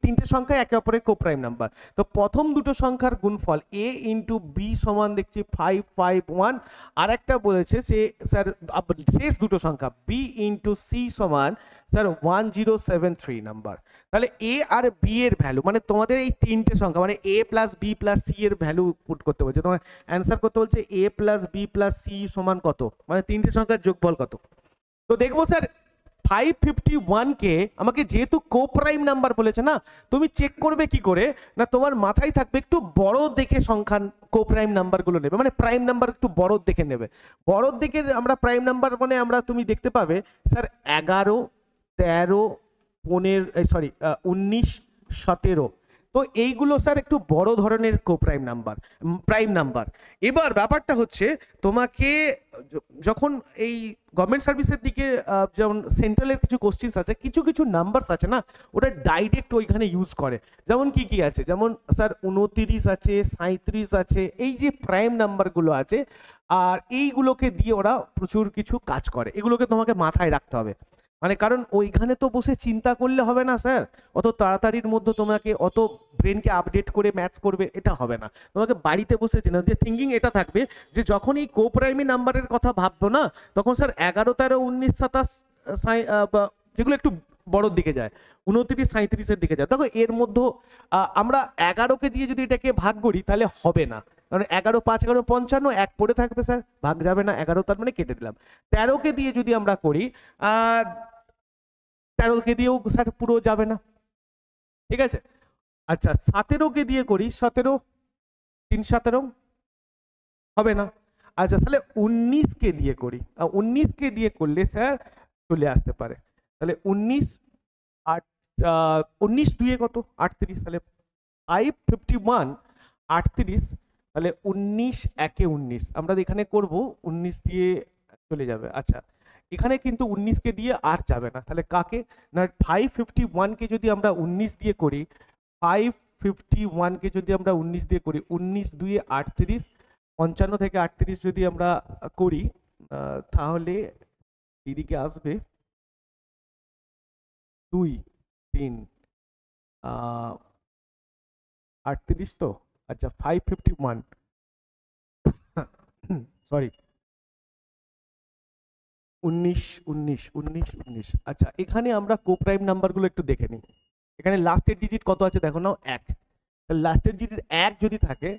3টে সংখ্যা একে অপরের কোপ্রাইম নাম্বার। তো প্রথম দুটো সংখ্যার গুণফল এ ইন্টু বি সমান দেখছি 551, আর একটা বলেছে সে স্যার শেষ দুটো সংখ্যা বি ইন্টু সি সমান স্যার 1073 নাম্বার। তাহলে এ আর বি এর ভ্যালু, মানে তোমাদের এই 3টে সংখ্যা, মানে এ প্লাস বি প্লাস সি এর ভ্যালু পুট করতে বলছে, তোমার অ্যান্সার করতে বলছে এ প্লাস বি প্লাস সি সমান কত, মানে 3টে সংখ্যার যোগফল কত। তো দেখবো স্যার 551 কে আমাকে যেহেতু কোপ্রাইম নাম্বার বলেছে না, তুমি চেক করবে কি করে না, তোমার মাথায় থাকবে একটু বড় দেখে সংখ্যা কোপ্রাইম নাম্বারগুলো নেবে, মানে প্রাইম নাম্বার একটু বড় দেখে নেবে। বড় দেখে আমরা প্রাইম নাম্বার মানে আমরা তুমি দেখতে পাবে স্যার 11, 13, 15, সরি 19, 17, তো এইগুলো স্যার একটু বড় ধরনের কোপ্রাইম নাম্বার, প্রাইম নাম্বার। এবার ব্যাপারটা হচ্ছে তোমাকে যখন এই গভর্নমেন্ট সার্ভিসের দিকে, যেমন সেন্ট্রালের কিছু কোশ্চিনস আছে, কিছু কিছু নাম্বারস আছে না, ওটা ডাইরেক্ট ওইখানে ইউজ করে। যেমন কি কি আছে, যেমন স্যার 29 আছে, 37 আছে, এই যে প্রাইম নাম্বারগুলো আছে, আর এইগুলোকে দিয়ে ওরা প্রচুর কিছু কাজ করে, এগুলোকে তোমাকে মাথায় রাখতে হবে। মানে কারণ ওইখানে তো বসে চিন্তা করলে হবে না স্যার, অত তাড়াতাড়ির মধ্যে তোমাকে অত ব্রেনকে আপডেট করে ম্যাথস করবে, এটা হবে না। তোমাকে বাড়িতে বসে যে থিঙ্কিং এটা থাকবে যে যখন এই কোপ্রাইমি নাম্বারের কথা ভাববো না, তখন স্যার 11, 13, 19, 27, যেগুলো একটু বড়োর দিকে যায়, 29, 37-এর দিকে যায়, দেখো এর মধ্যে আমরা 11কে দিয়ে যদি এটাকে ভাগ করি তাহলে হবে না, কারণ 11, 5, 11, 55, এক পড়ে থাকবে স্যার, ভাগ যাবে না, 11 তার মানে কেটে দিলাম। 13কে দিয়ে যদি আমরা করি 13কে দিয়েও স্যার পুরো যাবে না, ঠিক আছে। আচ্ছা 17কে দিয়ে করি, 17, 3, 17 হবে না। আচ্ছা তাহলে 19কে দিয়ে করি, 19কে দিয়ে করলে স্যার চলে আসতে পারে। তাহলে 19, 8, 19 2 কত, 38, তাহলে 551, 38, তাহলে 19 1 19 আমরা এখানে করব, 19 দিয়ে চলে যাবে। আচ্ছা এখানে কিন্তু 19কে দিয়ে আর যাবে না, তাহলে কাকে না 551কে যদি আমরা 19 দিয়ে করি, 551কে যদি আমরা 19 দিয়ে করি, 19 2 38, 55 থেকে 38 যদি আমরা করি, তাহলে এদিকে আসবে 2, 3, 38 তো। আচ্ছা 551 সরি 19 19 19 19। আচ্ছা, এখানে আমরা কোপ্রাইম নাম্বারগুলো একটু দেখে নিই। এখানে লাস্টের ডিজিট কত আছে দেখো নাও, 1। তাহলে লাস্টের ডিজিট 1 যদি থাকে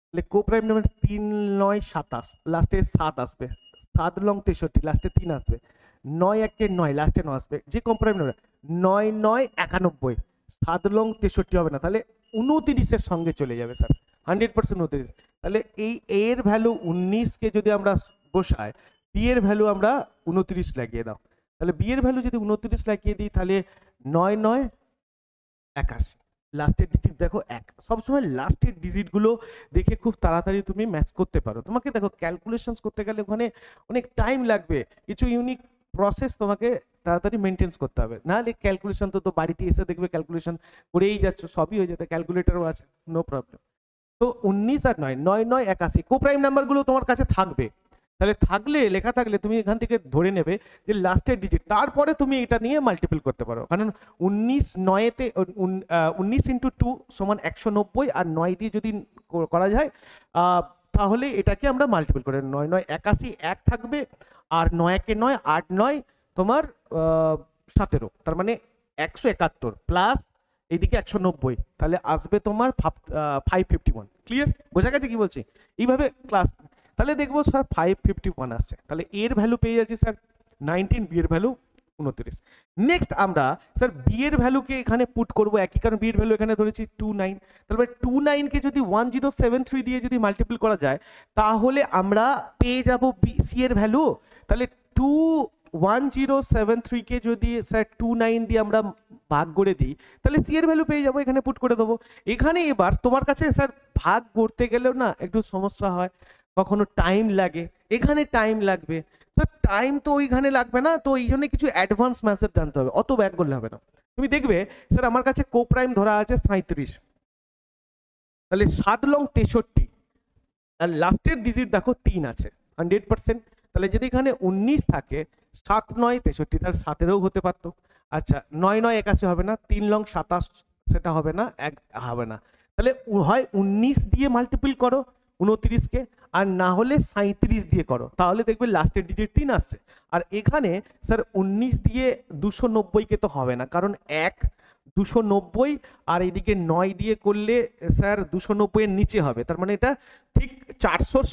তাহলে কোপ্রাইম নাম্বার 3 9 27, লাস্টে 7 আসবে। 7 লং 63, লাস্টে 3 আসবে। 9 1 9, লাস্টে 9 আসবে। যে কোপ্রাইম নাম্বার 9 9 91, 7 লং 63 হবে না, তাহলে 29 এর সঙ্গে চলে যাবে স্যার, 100% 29। তাহলে এই এর ভ্যালু 19 কে যদি আমরা বসাই, বি এর ভ্যালু আমরা 29 লাগিয়ে দাও। তাহলে বি এর ভ্যালু যদি 29 লাগিয়ে দিই তাহলে 9 9 81, লাস্টের ডিজিট দেখো 1। সবসময় লাস্টের ডিজিটগুলো দেখে খুব তাড়াতাড়ি তুমি ম্যাচ করতে পারো। তোমাকে দেখো ক্যালকুলেশনস করতে গেলে ওখানে অনেক টাইম লাগবে, কিছু ইউনিক প্রসেস তোমাকে তাড়াতাড়ি মেনটেন্স করতে হবে, নাহলে ক্যালকুলেশন তো বাড়িতে এসে দেখবে ক্যালকুলেশন করেই যাচ্ছ, সবই হয়ে যেতে, ক্যালকুলেটারও আছে, নো প্রবলেম। তো 19 আর 9 9 9 81 কোপ্রাইম নাম্বারগুলো তোমার কাছে থাকবে। তাহলে থাকলে, লেখা থাকলে তুমি এখান থেকে ধরে নেবে যে লাস্টের ডিজিট, তারপরে তুমি এটা নিয়ে মাল্টিপল করতে পারো। কারণ 19 9-তে 19 ইন্টু 2 সমান 190, আর 9 দিয়ে যদি করা যায় তাহলে এটাকে আমরা মাল্টিপল করে 9 9 81 1 থাকবে, আর 9 1 9 8 9 তোমার 17, তার মানে 171 প্লাস এইদিকে 190, তাহলে আসবে তোমার 551। ক্লিয়ার, বোঝা গেছে কি বলছি? এইভাবে ক্লাস, তাহলে দেখবো স্যার 551 আসছে, তাহলে এর ভ্যালু পেয়ে যাচ্ছি স্যার 19, বি এর ভ্যালু 29। নেক্সট আমরা স্যার বি এর ভ্যালুকে এখানে পুট করব একই, কারণ বি এর ভ্যালু এখানে ধরেছি 29। তাহলে 29 কে যদি 1073 দিয়ে যদি মাল্টিপল করা যায় তাহলে আমরা পেয়ে যাব সি এর ভ্যালু। তাহলে 1073 কে যদি স্যার 29 দিয়ে আমরা ভাগ করে দিই তাহলে সি এর ভ্যালু পেয়ে যাবো, এখানে পুট করে দেবো। এখানে এবার তোমার কাছে স্যার ভাগ করতে গেলেও না একটু সমস্যা হয়, কখনো টাইম লাগে, এখানে টাইম লাগবে, তো টাইম তো ওইখানে লাগবে না, তো এই জন্য কিছু অ্যাডভান্স ম্যাথড জানতে হবে, অত ব্যাক করলে হবে না। তুমি দেখবে স্যার আমার কাছে কোপ্রাইম ধরা আছে 37, তাহলে 7 লং 63, আর লাস্টের ডিজিট দেখো 3 আছে, 100%। তাহলে যদি এখানে 19 থাকে, 7 9 63, তাহলে 17ও হতে পারতো। আচ্ছা, 9 9 81 হবে না, 3 লং 27 সেটা হবে না, এক হবে না। তাহলে হয় 19 দিয়ে মাল্টিপল করো 29 কে, আর না হলে 37 দিয়ে করো, তাহলে দেখবে লাস্টের ডিজিট 3 আসছে। আর এখানে স্যার 19 দিয়ে 290 কে তো হবে না, কারণ 1 290, আর এইদিকে 9 দিয়ে করলে স্যার 290 এর নিচে হবে, তার মানে এটা ঠিক 400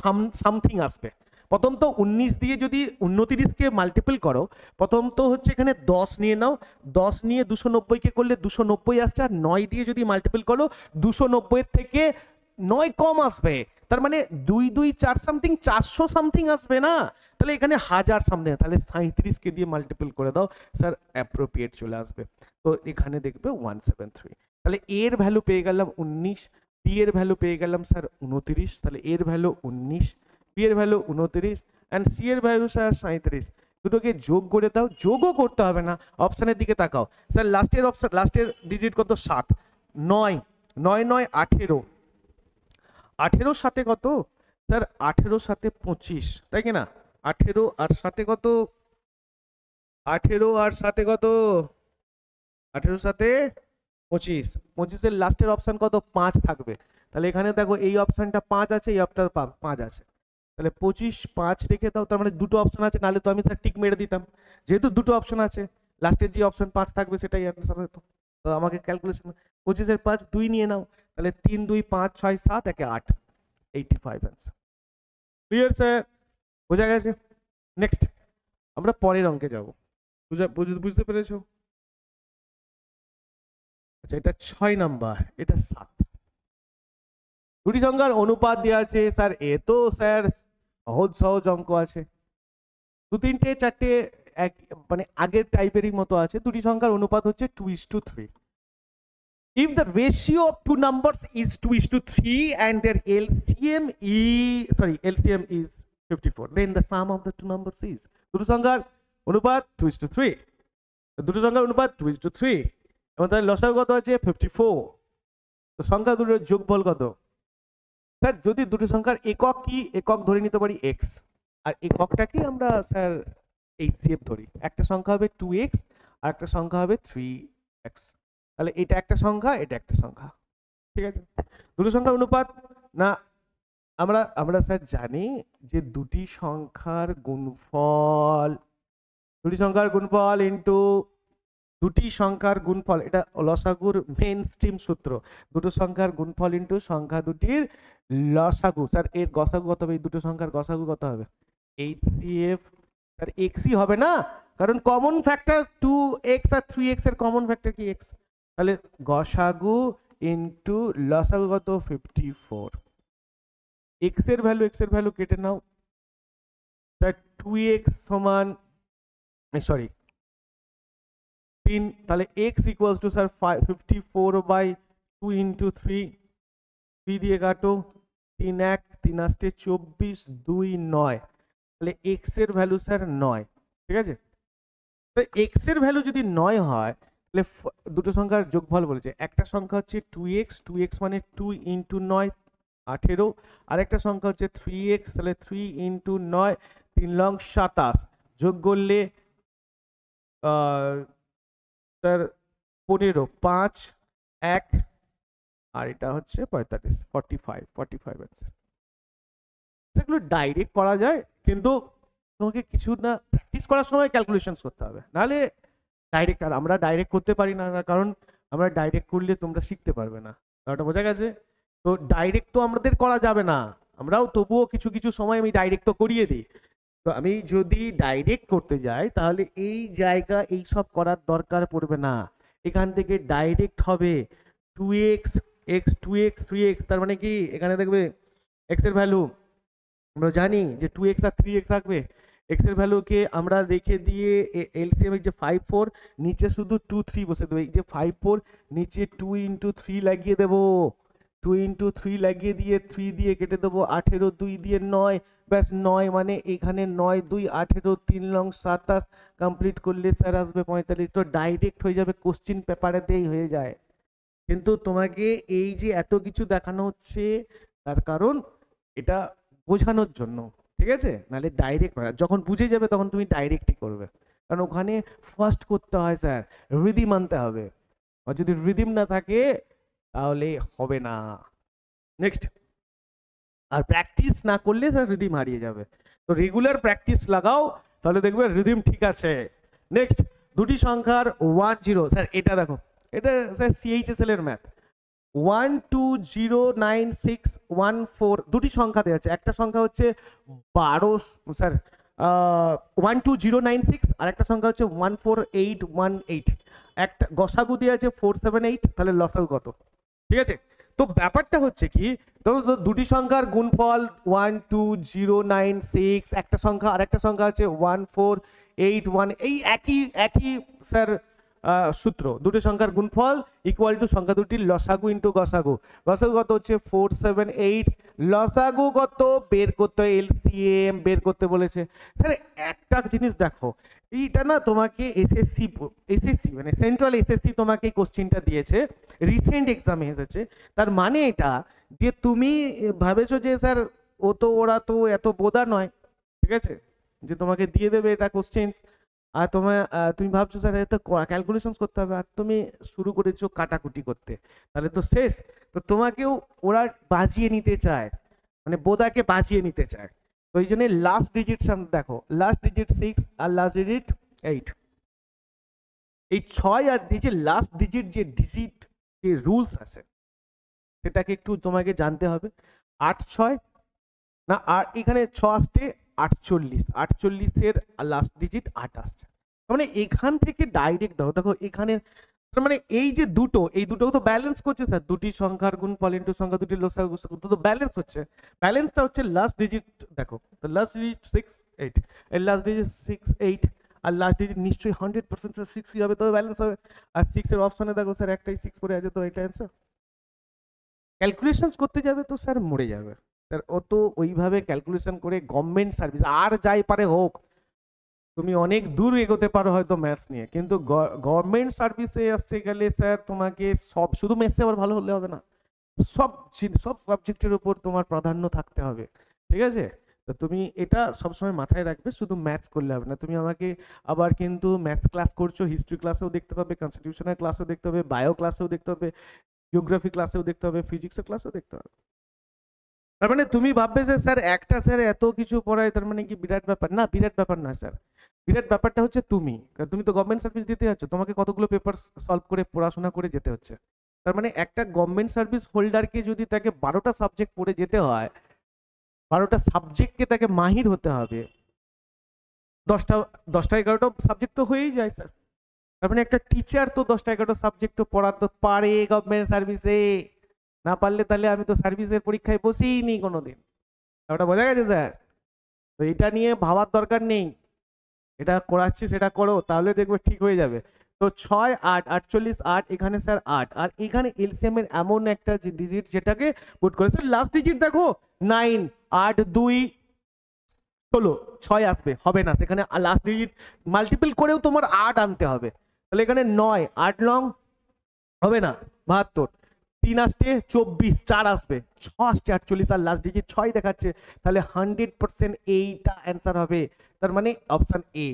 সামথিং আসবে। প্রথম তো 19 দিয়ে যদি 29 কে মাল্টিপল করো, প্রথম তো হচ্ছে এখানে 10 নিয়ে নাও, 10 নিয়ে 290 কে করলে 290 আসছে, আর 9 দিয়ে যদি মাল্টিপল করো 290 এর থেকে 9 কম আসবে, তার মানে 2 2 4 সামথিং 400 সামথিং আসবে না, তাহলে এখানে 1000 সামথিং, তাহলে 37 কে দিয়ে মাল্টিপল করে দাও স্যার, অ্যাপ্রোপ্রিয়েট চলে আসবে। তো এখানে দেখবে 173, তাহলে এর ভ্যালু পেয়ে গেলাম 19, বি এর ভ্যালু পেয়ে গেলাম স্যার 29, তাহলে এর ভ্যালু 19, বি এর ভ্যালু 29, অ্যান্ড সি এর ভ্যালু স্যার 37। দুটোকে যোগ করে দাও, যোগও করতে হবে না, অপশানের দিকে তাকাও স্যার, লাস্টের ডিজিট কত 7, 9 9 9 18, 18 সাথে কত স্যার, 18 সাথে 25, তাই কি না? 18 আর সাথে কত, 18 আর সাথে কত, 18 সাথে 25, 25 এর লাস্টের অপশন কত, 5 থাকবে। তাহলে এখানে দেখো এই অপশনটা 5 আছে, এই অপশনটা 5 আছে, তাহলে 25 5 রেখে দাও, তার মানে দুটো অপশন আছে, নাহলে তো আমি স্যার টিক মেরে দিতাম। যেহেতু দুটো অপশন আছে, লাস্টের যে অপশন 5 থাকবে সেটাই অ্যান্সার হতো। তো আমাকে ক্যালকুলেশন 25 এর 5 2 নিয়ে নাও, তাহলে 3 2 5 6 7 একে 8, 85 অ্যান্সার। ক্লিয়ার স্যার, বোঝা গেছে? নেক্সট আমরা পরের অঙ্কে যাব, বুঝতে পেরেছো? আচ্ছা, এটা 6 নাম্বার, এটা 7। দুটি সংখ্যার অনুপাত দেওয়া আছে স্যার, এ তো স্যার সহজ সহজ অঙ্ক আছে, 2 3টে 4টে এক মানে আগের টাইপেরই মতো আছে। দুটি সংখ্যার অনুপাত হচ্ছে 2:3। If the ratio of two numbers is 2:3 and their LCM is 54, then the sum of the two numbers is, দুটো সংখ্যার অনুপাত 2:3, দুটো সংখ্যার অনুপাত 2:3, এবং তার লসাগু কত আছে 54, তো সংখ্যা দুটোর যোগফল কত? স্যার যদি দুটো সংখ্যার একক কি, একক ধরে নিতে পারি x, আর এককটাকে আমরা স্যার HCF ধরি। একটা সংখ্যা হবে 2x আর একটা সংখ্যা হবে 3x, তাহলে এটা একটা সংখ্যা, এটা একটা সংখ্যা, ঠিক আছে? দুটো সংখ্যার অনুপাত না, আমরা স্যার জানি যে দুটি সংখ্যার গুণফল দুটি সংখ্যার গুণফল ইন্টু দুটি সংখ্যার গুণফল, এটা লসাগুর মেন স্ট্রিম সূত্র। দুটো সংখ্যার গুণফল ইন্টু সংখ্যা দুটির লসাগু। স্যার এর গসাগু কত হবে? এই দুটো সংখ্যার গসাগু কত হবে? HCF। স্যার এক্সই হবে না, কারণ কমন ফ্যাক্টর 2x আর 3x এর কমন ফ্যাক্টর কি x। তাহলে গসাগু ইন্টু লসাগু কত? 54। x এর ভ্যালু কেটে নাও। স্যার 2x সমান, সরি 3, তাহলে x equals to sir 54/2 into 3, 3 দিয়ে কাটো, 3 1 3 আসতে 24, 2 9, তাহলে x এর ভ্যালু স্যার 9। ঠিক আছে, তো x এর ভ্যালু যদি 9 হয় তাহলে দুটো সংখ্যার যোগফল বলেছে। একটা সংখ্যা হচ্ছে 2x মানে 2 ইন্টু 9 18, আর একটা সংখ্যা হচ্ছে 3x, তাহলে 3 ইন্টু 9 3 লং 27, যোগ করলে স্যার 15 5 1, আর এটা হচ্ছে 45 45 অ্যান্সার। সেগুলো ডাইরেক্ট করা যায়, কিন্তু তোমাকে কিছু না প্র্যাকটিস করার সময় ক্যালকুলেশন করতে হবে, নাহলে ডাইরেক্ট। আর আমরা ডাইরেক্ট করতে পারি না, কারণ আমরা ডাইরেক্ট করলে তোমরা শিখতে পারবে না। ওটা বোঝা গেছে? তো ডাইরেক্ট তো আমাদের করা যাবে না, আমরাও তবুও কিছু কিছু সময় আমি ডাইরেক্ট তো করিয়ে দিই। তো আমি যদি ডাইরেক্ট করতে যাই তাহলে এই জায়গা এই সব করার দরকার পড়বে না, এখান থেকে ডাইরেক্ট হবে 2x x 2x 3x, তার মানে কি এখানে দেখবে x এর ভ্যালু আমরা জানি যে 2x আর 3x থাকবে। x এর ভ্যালুকে আমরা রেখে দিয়ে এলসিএম যে 5 4, নিচে শুধু 2 3 বসে দেবো। এই যে 5 4 নিচে 2 ইন্টু 3 লাগিয়ে দেবো, 2 ইন্টু 3 লাগিয়ে দিয়ে 3 দিয়ে কেটে দেবো, 18 2 দিয়ে 9, ব্যাস 9 মানে এখানে 9 2 18, 3 লং 27, কমপ্লিট করলে স্যার আসবে 45। তো ডাইরেক্ট হয়ে যাবে, কোশ্চিন পেপারেতেই হয়ে যায়। কিন্তু তোমাকে এই যে এত কিছু দেখানো হচ্ছে তার কারণ এটা বোঝানোর জন্য, ঠিক আছে? নাহলে ডাইরেক্ট যখন বুঝে যাবে তখন তুমি ডাইরেক্টই করবে, কারণ ওখানে ফার্স্ট করতে হয় স্যার, রিদিম আনতে হবে, আর যদি রিদিম না থাকে তাহলে হবে না। নেক্সট, আর প্র্যাকটিস না করলে স্যার রিদিম হারিয়ে যাবে। তো রেগুলার প্র্যাকটিস লাগাও, তাহলে দেখবে রিদিম ঠিক আছে। নেক্সট, দুটি সংখ্যার 1 0, স্যার এটা দেখো, এটা স্যার CHSL এর ম্যাথ। 1 2 0 9 6 1 4, দুটি সংখ্যা দেওয়া আছে। একটা সংখ্যা হচ্ছে 12, স্যার 1 2 0 9 6, আর একটা সংখ্যা হচ্ছে 1 4 8 1 8। একটা গসাগু দেওয়া আছে 4 7 8, তাহলে লসাগু কত? ঠিক আছে, তো ব্যাপারটা হচ্ছে কি, ধরো দুটি সংখ্যার গুণফল 1 2 0 9 6, একটা সংখ্যা আর একটা সংখ্যা আছে 1 4 8 1, এই একই স্যার সূত্র, দুটো সংখ্যার গুণফল ইকুয়াল টু সংখ্যা দুটির লসাগু ইন্টু গসাগু। গসাগু কত হচ্ছে 4 7 8, লসাগু কত বের করতে হয়, এলসিএম বের করতে বলেছে। স্যার একটা জিনিস দেখো, এইটা না তোমাকে এসএসসি মানে সেন্ট্রাল এসএসসি তোমাকে এই কোশ্চেনটা দিয়েছে, রিসেন্ট এক্সামে এসেছে। তার মানে এটা যে তুমি ভাবেছো যে স্যার ওরা তো এত বোদা নয়, ঠিক আছে, যে তোমাকে দিয়ে দেবে এটা কোশ্চেন, আর তুমি ভাবছো স্যার এত ক্যালকুলেশন করতে হবে, আর তুমি শুরু করেছো কাটাকুটি করতে, তাহলে তো শেষ। তো তোমাকেও ওরা বাজিয়ে নিতে চায়, মানে বোদাকে বাজিয়ে নিতে চায়। তো এই জন্য লাস্ট ডিজিট দেখো, লাস্ট ডিজিট 6 আর লাস্ট ডিজিট 8, এই 6 আর যে লাস্ট ডিজিট যে রুলস আছে সেটাকে একটু তোমাকে জানতে হবে। 8 6 না, আর এখানে 6 আসছে 48, 48 লাস্ট ডিজিট 8 আসছে, মানে এখান থেকে ডাইরেক্ট দাও। দেখো এখানে মানে এই যে এই দুটো তো ব্যালেন্স করছে স্যার, দুটি সংখ্যার গুণফল ইনটু সংখ্যা দুটি লসাগু তো ব্যালেন্স হচ্ছে। ব্যালেন্সটা হচ্ছে লাস্ট ডিজিট, দেখো তো লাস্ট ডিজিট 6 8, এই লাস্ট ডিজিট 6 8, আর লাস্ট ডিজিট নিশ্চয়ই 100% স্যার 6ই হবে, তবে ব্যালেন্স হবে। আর 6 এর অপশনে দেখো স্যার একটাই 6 পড়ে আছে, তো এটা অ্যান্সার। ক্যালকুলেশনস করতে যাবে তো স্যার মরে যাবে স্যার, ও তো ওইভাবে ক্যালকুলেশন করে গভর্নমেন্ট সার্ভিস আর যাই পারে হোক, তুমি অনেক দূর এগোতে পারো হয়তো ম্যাথস নিয়ে, কিন্তু গভর্নমেন্ট সার্ভিসে আসতে গেলে স্যার তোমাকে সব, শুধু ম্যাথসে আবার ভালো হলে হবে না, সব সাবজেক্টের উপর তোমার প্রাধান্য থাকতে হবে, ঠিক আছে? তো তুমি এটা সবসময় মাথায় রাখবে, শুধু ম্যাথস করলে হবে না। তুমি আমাকে আবার কিন্তু ম্যাথস ক্লাস করছো, হিস্ট্রি ক্লাসেও দেখতে পাবে, কনস্টিটিউশনাল ক্লাসেও দেখতে হবে, বায়ো ক্লাসেও দেখতে হবে, জিওগ্রাফি ক্লাসেও দেখতে হবে, ফিজিক্সের ক্লাসেও দেখতে হবে। তার মানে তুমি ভাববে যে স্যার একটা স্যার এত কিছু পড়ায়, তার মানে কি বিরাট ব্যাপার? না, বিরাট ব্যাপার না স্যার। বিরাট ব্যাপারটা হচ্ছে তুমি, কারণ তুমি তো গভর্নমেন্ট সার্ভিস দিতে যাচ্ছ, তোমাকে কতগুলো পেপার সলভ করে পড়াশোনা করে যেতে হচ্ছে। তার মানে একটা গভর্নমেন্ট সার্ভিস হোল্ডারকে যদি তাকে 12টা সাবজেক্ট পড়ে যেতে হয়, 12টা সাবজেক্টকে তাকে মাহির হতে হবে, 10টা 11টা সাবজেক্ট তো হয়েই যায় স্যার। তার মানে একটা টিচার তো 10টা 11টা সাবজেক্ট পড়াতে পারে গভর্নমেন্ট সার্ভিসে, না পারলে তাহলে আমি তো সার্ভিসের পরীক্ষায় বসেই নি কোনোদিন। ওটা বোঝা গেছে স্যার? তো এটা নিয়ে ভাবার দরকার নেই, এটা করাচ্ছি সেটা করো, তাহলে দেখবে ঠিক হয়ে যাবে। তো 6 8 48 8, এখানে স্যার 8, আর এখানে এলসিএম এর এমন একটা ডিজিট যেটাকে পুট করে স্যার লাস্ট ডিজিট দেখো 9, 8 2 16, 6 আসবে, হবে না, সেখানে লাস্ট ডিজিট মাল্টিপল করেও তোমার 8 আনতে হবে, তাহলে এখানে 9 8 লং হবে না 72, 3 আসছে 24, 4 আসবে, 6 আসছে 48, আর লাস্ট ডিজিট 6 দেখাচ্ছে, তাহলে 100% এইটা অ্যান্সার হবে। তার মানে অপশন এ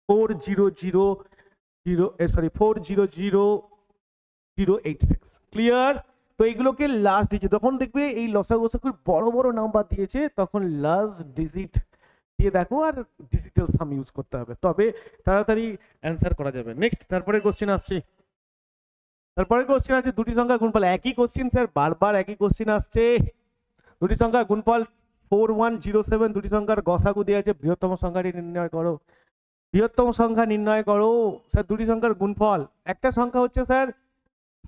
4000086। ক্লিয়ার? তো এইগুলোকে লাস্ট ডিজিট, তখন দেখবে এই লসাগু বড় বড় নাম্বার দিয়েছে, তখন লাস্ট ডিজিট দিয়ে দেখো আর ডিজিটাল সাম ইউজ করতে হবে, তবে তাড়াতাড়ি অ্যান্সার করা যাবে। নেক্সট, তারপরে কোশ্চেন আসছে, তারপরে কোশ্চেন আছে দুটি সংখ্যার গুণফল। একই কোশ্চেন স্যার, বারবার একই কোশ্চেন আসছে। দুটি সংখ্যার গুণফল 4107, দুটি সংখ্যার গসাগু দিয়ে আছে, বৃহত্তম সংখ্যাটি নির্ণয় করো। বৃহত্তম সংখ্যা নির্ণয় করো স্যার, দুটি সংখ্যার গুণফল, একটা সংখ্যা হচ্ছে স্যার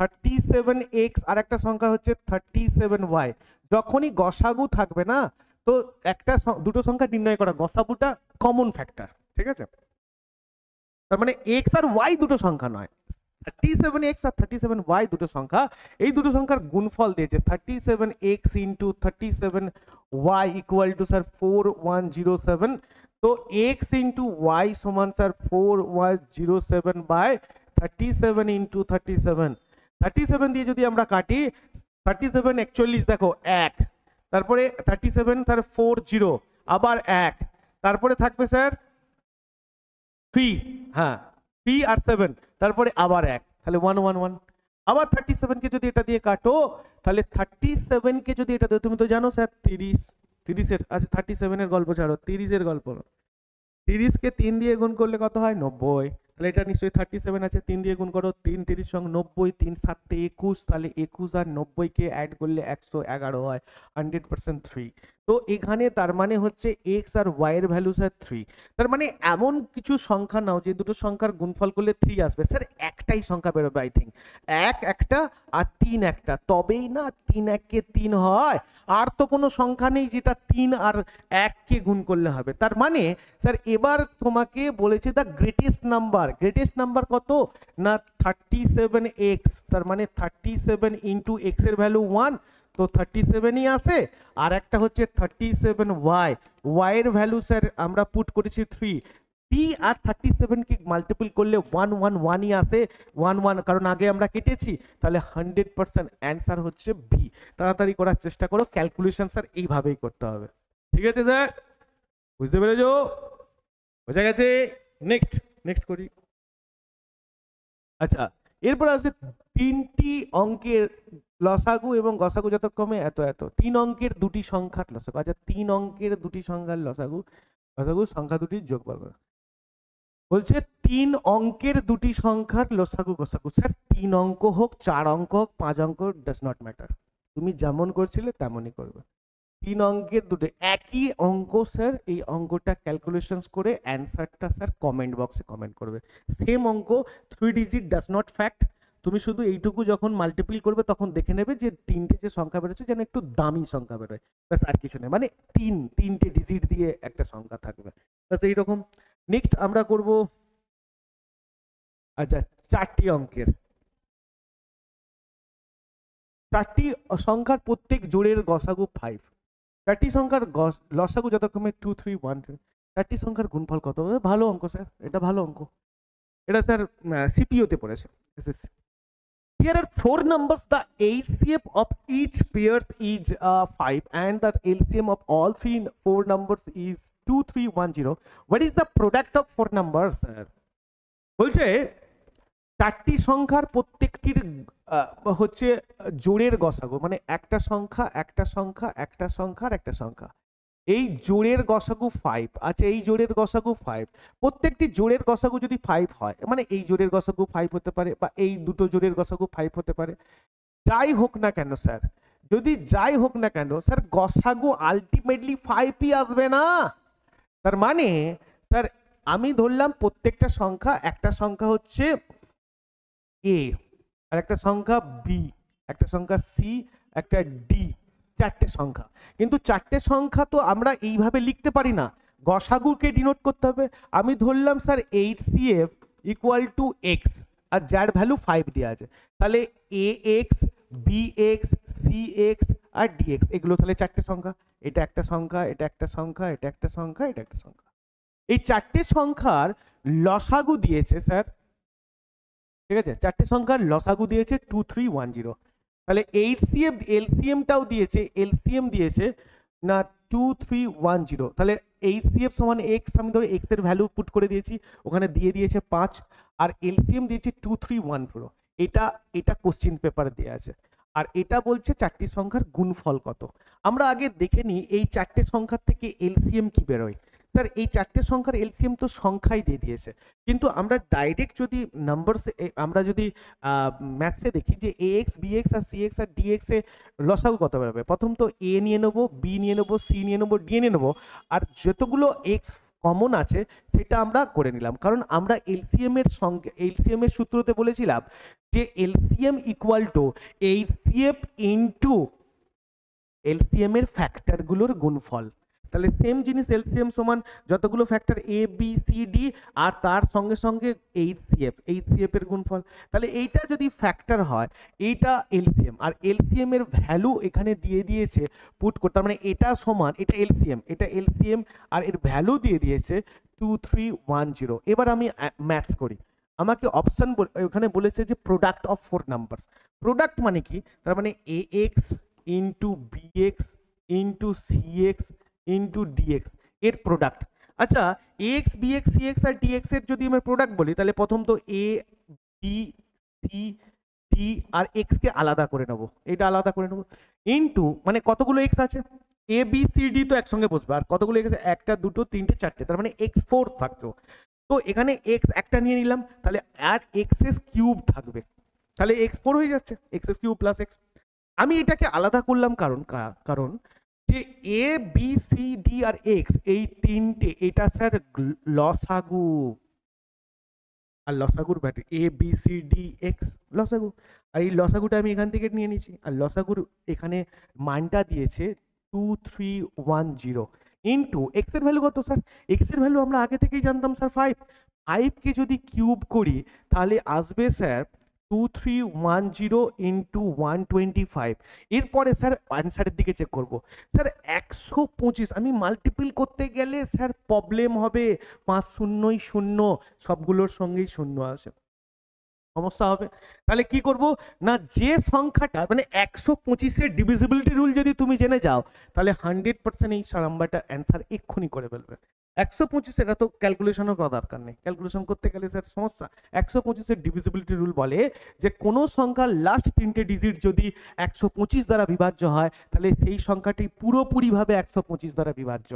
37x আর একটা সংখ্যা হচ্ছে 37y। যখনই গসাগু থাকবে না, তো একটা দুটো সংখ্যা নির্ণয় করা, গসাগুটা কমন ফ্যাক্টর, ঠিক আছে? তার মানে x আর y দুটো সংখ্যা নয়, 37x আর 37y দুটো সংখ্যা, এই দুটো সংখ্যার গুণফল দিয়েছে 37x into 37y equal to sir 4107। তো x ইন্টু y সমান স্যার 4107 বাই 37 ইন্টু 37 দিয়ে যদি আমরা কাটি, 37 41 দেখো 1, তারপরে 37 স্যার 40, আবার 1, তারপরে থাকবে স্যার 3, হ্যাঁ 3 আর 7, তারপরে আবার 1, তাহলে 111। আবার 37 কে যদি এটা দিয়ে কাটো, তাহলে 37 কে যদি এটা দিয়ে, তুমি তো জানো স্যার 30 এর, আচ্ছা 37 এর গল্প ছাড়ো, 30 এর গল্প। 30 কে 3 দিয়ে গুণ করলে কত হয়? 90। তাহলে এটা নিশ্চয়ই 37 আছে, 3 দিয়ে গুণ করো, 3 30 সঙ্গে 90, 3 7 21, তাহলে 21 আর 90 কে অ্যাড করলে 111 হয়, 100% 3। তো এখানে তার মানে হচ্ছে x আর y এর ভ্যালু স্যার 3। তার মানে এমন কিছু সংখ্যা নাও যে দুটো সংখ্যার গুণফল করলে 3 আসবে। স্যার একটাই সংখ্যা বেরোবে আই থিঙ্ক, 1 একটা আর 3 একটা, তবেই না 3 1 কে 3 হয়। আর তো কোনো সংখ্যা নেই যেটা 3 আর 1 কে গুণ করলে হবে। তার মানে স্যার এবার তোমাকে বলেছে দ্য গ্রেটেস্ট নাম্বার কত না 37x, তার মানে 37 ইন্টু এক্স এর ভ্যালু 1, তো 37ই আসে। আর একটা হচ্ছে 37y, y এর ভ্যালু স্যার আমরা পুট করেছি 3, আর 37 কে মাল্টিপল করলে 111ই আসে, 11, কারণ আগে আমরা কেটেছি, তাহলে 100% অ্যান্সার হচ্ছে বি। তাড়াতাড়ি করার চেষ্টা করো, ক্যালকুলেশন স্যার এইভাবেই করতে হবে, ঠিক আছে স্যার? বুঝতে পেরেছো? বোঝা গেছে? নেক্সট করি। আচ্ছা, এরপর আছে 3টি অঙ্কের লসাগু এবং গসাগু যথাক্রমে এত এত। 3 অঙ্কের দুটি সংখ্যার লসাগু, আচ্ছা 3 অঙ্কের দুটি সংখ্যার লসাগু সংখ্যা দুটির যোগফল করো। বলছে 3 অঙ্কের দুটি সংখ্যার লসাগু গসাগু। স্যার 3 অঙ্ক হোক, 4 অঙ্ক হোক, 5 অঙ্ক, ডাজ নট ম্যাটার, তুমি যেমন করছিলে তেমনই করবে। 3 অঙ্কের দুটো একই অঙ্ক স্যার, এই অঙ্কটা ক্যালকুলেশনস করে অ্যান্সারটা স্যার কমেন্ট বক্সে কমেন্ট করবে। সেম অঙ্ক, 3 ডিজিট ডাজ নট ফ্যাক্ট, তুমি শুধু এইটুকু যখন মাল্টিপল করবে তখন দেখে নেবে যে 3টে যে সংখ্যা বেরোচ্ছে যেন একটু দামি সংখ্যা বেরোয়, ব্যাস আর কিছু নেই, মানে 3টে ডিজিট দিয়ে একটা সংখ্যা থাকবে, ব্যাস এইরকম। নেক্সট আমরা করব আচ্ছা 4টি অঙ্কের, 4টি সংখ্যার প্রত্যেক জোড়ের গসাগু 5। 4টি সংখ্যার লসাগু যথাক্রমে 2 3 1 2। 4টি সংখ্যার গুণফল কত? ভালো অঙ্ক স্যার, এটা ভালো অঙ্ক, এটা স্যার সিপিওতে পড়েছে, SSC. Here are 4 numbers, the LCM of each pair is 5 and the LCM of all 4 numbers is 2 3 1 0. What is the product of 4 numbers, sir? বলছে 4টি সংখ্যার প্রত্যেকটির হচ্ছে জোড়ের গসাগু, মানে একটা সংখ্যা একটা সংখ্যা একটা সংখ্যা আর একটা সংখ্যা, এই জোড়ের গসাগু 5, আচ্ছা এই জোড়ের গসাগু 5, প্রত্যেকটি জোড়ের গসাগু যদি 5 হয়, মানে এই জোড়ের গসাগু 5 হতে পারে বা এই দুটো জোড়ের গসাগু 5 হতে পারে, যাই হোক না কেন স্যার, যদি যাই হোক না কেন স্যার, গসাগু আলটিমেটলি 5ই আসবে না। তার মানে স্যার আমি ধরলাম প্রত্যেকটা সংখ্যা, একটা সংখ্যা হচ্ছে এ, আর একটা সংখ্যা বি, একটা সংখ্যা সি, একটা ডি, চারটে সংখ্যা। কিন্তু চারটে সংখ্যা তো আমরা এইভাবে লিখতে পারি না, গসাগুকে ডিনোট করতে হবে। আমি ধরলাম sir HCF equal to X, আর যার ভ্যালু 5 দেওয়া আছে, তাহলে AX BX CX আর DX, এগুলো তাহলে চারটে সংখ্যা। এটা একটা সংখ্যা, এটা একটা সংখ্যা, এটা একটা সংখ্যা, এটা একটা সংখ্যা। এই চারটে সংখ্যার লসাগু দিয়েছে স্যার, ঠিক আছে, চারটে সংখ্যার লসাগু দিয়েছে 2310। তাহলে HCF এলসিএমটাও দিয়েছে, এলসিএম দিয়েছে না 2310, তাহলে HCF সমান এক্স, আমি ধরে এক্স এর ভ্যালু পুট করে দিয়েছি, ওখানে দিয়ে দিয়েছে 5, আর এলসিএম দিয়েছে 2310। এটা এটা কোশ্চিন পেপারে দেওয়া আছে, আর এটা বলছে চারটি সংখ্যার গুণফল কত। আমরা আগে দেখে নিই এই চারটে সংখ্যার থেকে এলসিএম কি বেরোয়। স্যার এই চারটে সংখ্যার এলসিএম তো সংখ্যাই দিয়ে দিয়েছে, কিন্তু আমরা ডাইরেক্ট যদি নাম্বারসে, আমরা যদি ম্যাথসে দেখি যে AX BX আর CX আর DX এ লসাগু কত বেরোবে, প্রথম তো A নিয়ে নেবো, B নিয়ে নেবো, C নিয়ে নেবো, D নিয়ে নেবো, আর যতগুলো X কমন আছে সেটা আমরা করে নিলাম, কারণ আমরা এলসিএম এর সঙ্গে, এলসিএম এর সূত্রতে বলেছিলাম যে LCM equal to HCF into LCM এর ফ্যাক্টরগুলোর গুণফল। তাহলে সেম জিনিস, এলসিএম সমান যতগুলো factor A B C D আর তার সঙ্গে সঙ্গে HCF এর গুণফল। তাহলে এইটা যদি ফ্যাক্টর হয়, এইটা এলসিএম, আর এলসিএম এর ভ্যালু এখানে দিয়ে দিয়েছে পুট করতে, মানে এটা সমান, এটা এলসিএম আর এর ভ্যালু দিয়ে দিয়েছে 2310। এবার আমি ম্যাথস করি, আমাকে অপশন ওখানে বলেছে যে প্রোডাক্ট অফ 4 নাম্বারস। প্রোডাক্ট মানে কি, তার মানে AX into BX into CX into DX এর প্রোডাক্ট। আচ্ছা AX BX CX আর DX এর যদি আমরা প্রোডাক্ট বলি, তাহলে প্রথম তো A B C D R X কে আলাদা করে নেবো, এটা আলাদা করে নেবো, ইন্টু মানে কতগুলো X আছে, A B C D তো একসঙ্গে বসবে, আর কতগুলো X আছে, একটা দুটো তিনটে চারটে, তার মানে X4 থাকতো। তো এখানে X একটা নিয়ে নিলাম, তাহলে আর XS কিউব থাকবে, তাহলে X4 হয়ে যাচ্ছে, XS কিউব প্লাস X। আমি এটাকে আলাদা করলাম কারণ যে A B C D R X এই তিনটে, এটা স্যার লসাগু, আর লসাগুর battery A B C D X লসাগু, আর এই লসাগুটা আমি এখান থেকে নিয়ে নিয়েছি, আর লসাগুর এখানে মানটা দিয়েছে 2310 ইন্টু এক্স এর ভ্যালু কত স্যার, এক্স এর ভ্যালু আমরা আগে থেকেই জানতাম স্যার 5 কে যদি কিউব করি তাহলে আসবে স্যার 2310 ইন্টু 125। এরপরে স্যার অ্যান্সারের দিকে চেক করব, স্যার 125 আমি মাল্টিপল করতে গেলে স্যার প্রবলেম হবে, 5 শূন্যই শূন্য, সবগুলোর সঙ্গেই শূন্য আসে, সমস্যা হবে। তাহলে কি করব না, যে সংখ্যাটা মানে 125-এর ডিভিজিবিলিটি রুল যদি তুমি জেনে যাও, তাহলে 100% এই নাম্বারটা অ্যান্সার এক্ষুনি করে ফেলবে। 125 এটা তো ক্যালকুলেশনও করা দরকার নেই, ক্যালকুলেশন করতে গেলে স্যার সমস্যা। 125-এর ডিভিজিবিলিটি রুল বলে যে কোনো সংখ্যার লাস্ট তিনটে ডিজিট যদি 125 দ্বারা বিভাজ্য হয়, তাহলে সেই সংখ্যাটি পুরোপুরিভাবে 125 দ্বারা বিভাজ্য।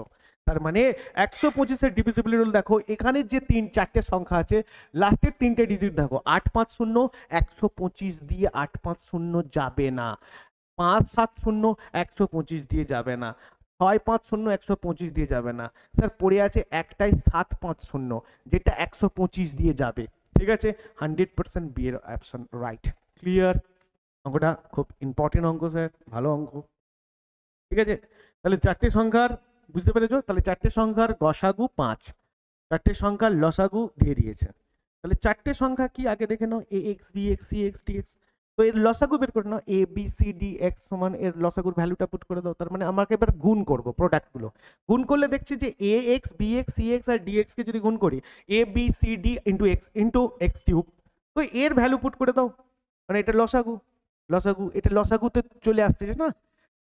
তার মানে 125-এর ডিভিজিবিলিটি রুল দেখো, এখানে যে চারটে সংখ্যা আছে, লাস্টের তিনটে ডিজিট দেখো, 850, 125 দিয়ে 850 যাবে না, 570 125 দিয়ে যাবে না, 650 125 দিয়ে যাবে না, স্যার পড়ে আছে একটাই 750 যেটা 125 দিয়ে যাবে, ঠিক আছে, 100% বি এর অপশন রাইট। ক্লিয়ার? অঙ্কটা খুব ইম্পর্টেন্ট অঙ্ক স্যার, ভালো অঙ্ক, ঠিক আছে। তাহলে চারটে সংখ্যার বুঝতে পেরেছো, তাহলে চারটে সংখ্যার গসাগু 5, চারটে সংখ্যার লসাগু দিয়ে দিয়েছে। তাহলে চারটে সংখ্যা কি আগে দেখে নাও, AX BX CX DX, তো এর লসাগু বের করে নাও, A B C D X সমান এর লসাগুর ভ্যালুটা পুট করে দাও। তার মানে আমাকে এবার গুণ করব প্রোডাক্টগুলো, গুণ করলে দেখছি যে AX BX CX আর DX কে যদি গুণ করি, A B C D into X cube, তো এর ভ্যালু পুট করে দাও, মানে এটা লসাগু, এটা লসাগুতে চলে আসতেছে না,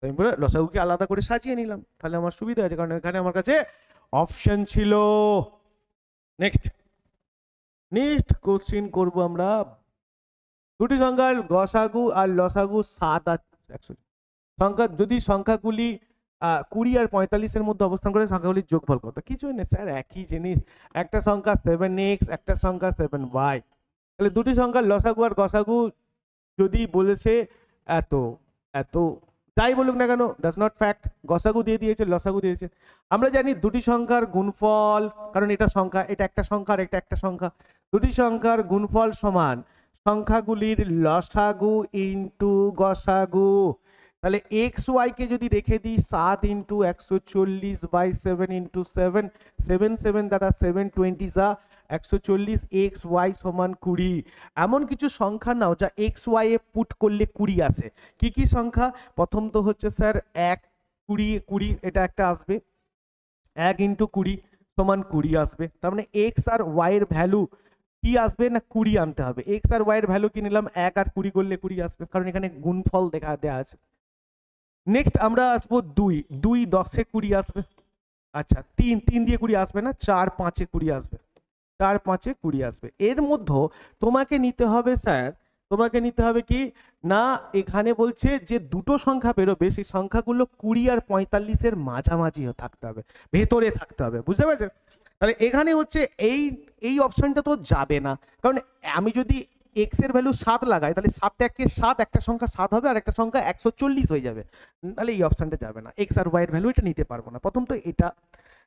আমি বলে লসাগুকে আলাদা করে সাজিয়ে নিলাম, তাহলে আমার সুবিধা আছে, কারণ এখানে আমার কাছে অপশন ছিল। নেক্সট কোশ্চিন করব আমরা, দুটি সংখ্যার গসাগু আর লসাগু 7 আর 100 সংখ্যা, যদি সংখ্যাগুলি 20 আর 45-এর মধ্যে অবস্থান করে সংখ্যাগুলির যোগফল কত? কিছুই না স্যার, একই জিনিস। একটা সংখ্যা 7x, একটা সংখ্যা 7y, তাহলে দুটি সংখ্যার লসাগু আর গসাগু যদি বলেছে এত এত, যাই বলুক না কেন, ডাজ নট ফ্যাক্ট, গসাগু দিয়ে দিয়েছে, লসাগু দিয়েছে। আমরা জানি দুটি সংখ্যার গুণফল, কারণ এটা সংখ্যা, এটা একটা সংখ্যা আর এটা একটা সংখ্যা, দুটি সংখ্যার গুণফল সমান সংখ্যাগুলির লসাগু ইন্টু গসাগু। তাহলে এক্স ওয়াই কে যদি রেখে দিই 7 ইন্টু 140/7 ইন্টু 7, 7 দ্বারা 720 যা 140, এক্স ওয়াই সমান 20। এমন কিছু সংখ্যা নাও যা এক্স ওয়াই এ পুট করলে 20 আসে। কি কি সংখ্যা? প্রথম তো হচ্ছে স্যার 1, 20, 20 এটা একটা আসবে, 1 ইন্টু 20 সমান 20 আসবে। তার মানে এক্স আর ওয়াই এর ভ্যালু কি আসবে না 20 আনতে হবে। এক্স আর ওয়াই এর ভ্যালু কি নিলাম, 1 আর 20 করলে 20 আসবে, কারণ এখানে গুণফল দেখা দেওয়া আছে। নেক্সট আমরা আসবো 2, 2 10-এ 20 আসবে। আচ্ছা 3, 3 দিয়ে 20 আসবে না, 4 5-এ 20 আসবে, 4 5-এ 20 আসবে। এর মধ্যে তোমাকে নিতে হবে স্যার, তোমাকে নিতে হবে কি না, এখানে বলছে যে দুটো সংখ্যা বেরোবে, সেই সংখ্যাগুলো 20 আর 45-এর মাঝামাঝি থাকতে হবে, ভেতরে থাকতে হবে, বুঝতে পারছেন? তাহলে এখানে হচ্ছে এই এই অপশনটা তো যাবে না, কারণ আমি যদি এক্স এর ভ্যালু 7 লাগাই, তাহলে 7 একে 7, একটা সংখ্যা 7 হবে আর একটা সংখ্যা 140 হয়ে যাবে, তাহলে এই অপশনটা যাবে না, এক্স আর ওয়াই এর ভ্যালু এটা নিতে পারবো না। প্রথম তো এটা।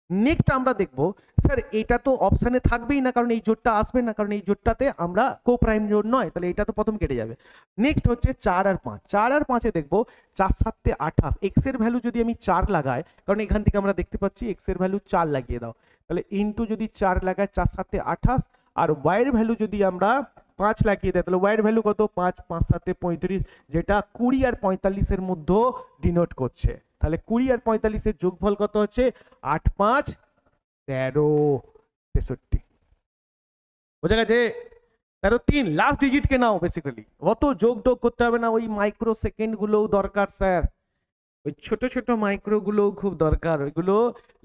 নেক্সট আমরা দেখব স্যার এটা তো অপশানে থাকবেই না, কারণ এই জোটটা আসবে না, কারণ এই জোটটাতে আমরা কো প্রাইম জোট নয়, তাহলে এটা তো প্রথম কেটে যাবে। নেক্সট হচ্ছে 4 আর 5, 4 আর 5-এ দেখবো 4 7 28, এক্স এর ভ্যালু যদি আমি 4 লাগাই, কারণ এখান থেকে আমরা দেখতে পাচ্ছি এক্স এর ভ্যালু 4 লাগিয়ে দাও, তাহলে ইনটু যদি 4 লাগাই 4 7 28, আর ওয়াই এর ভ্যালু যদি আমরা 5 লাগিয়ে দেয়, তাহলে ওয়াই এর ভ্যালু কত, 5, 5 7 35, যেটা 20 আর 45-এর মধ্যে ডিনোট করছে। তাহলে 20 আর 45-এর যোগফল কত হচ্ছে, 8 5 13 63। বোঝা গেছে? 13 3 লাস্ট ডিজিট কে নাও, বেসিক্যালি অত যোগ টোগ করতে হবে না, ওই মাইক্রো সেকেন্ড গুলোও দরকার স্যার, ওই ছোট ছোট মাইক্রো গুলোও খুব দরকার, ওইগুলো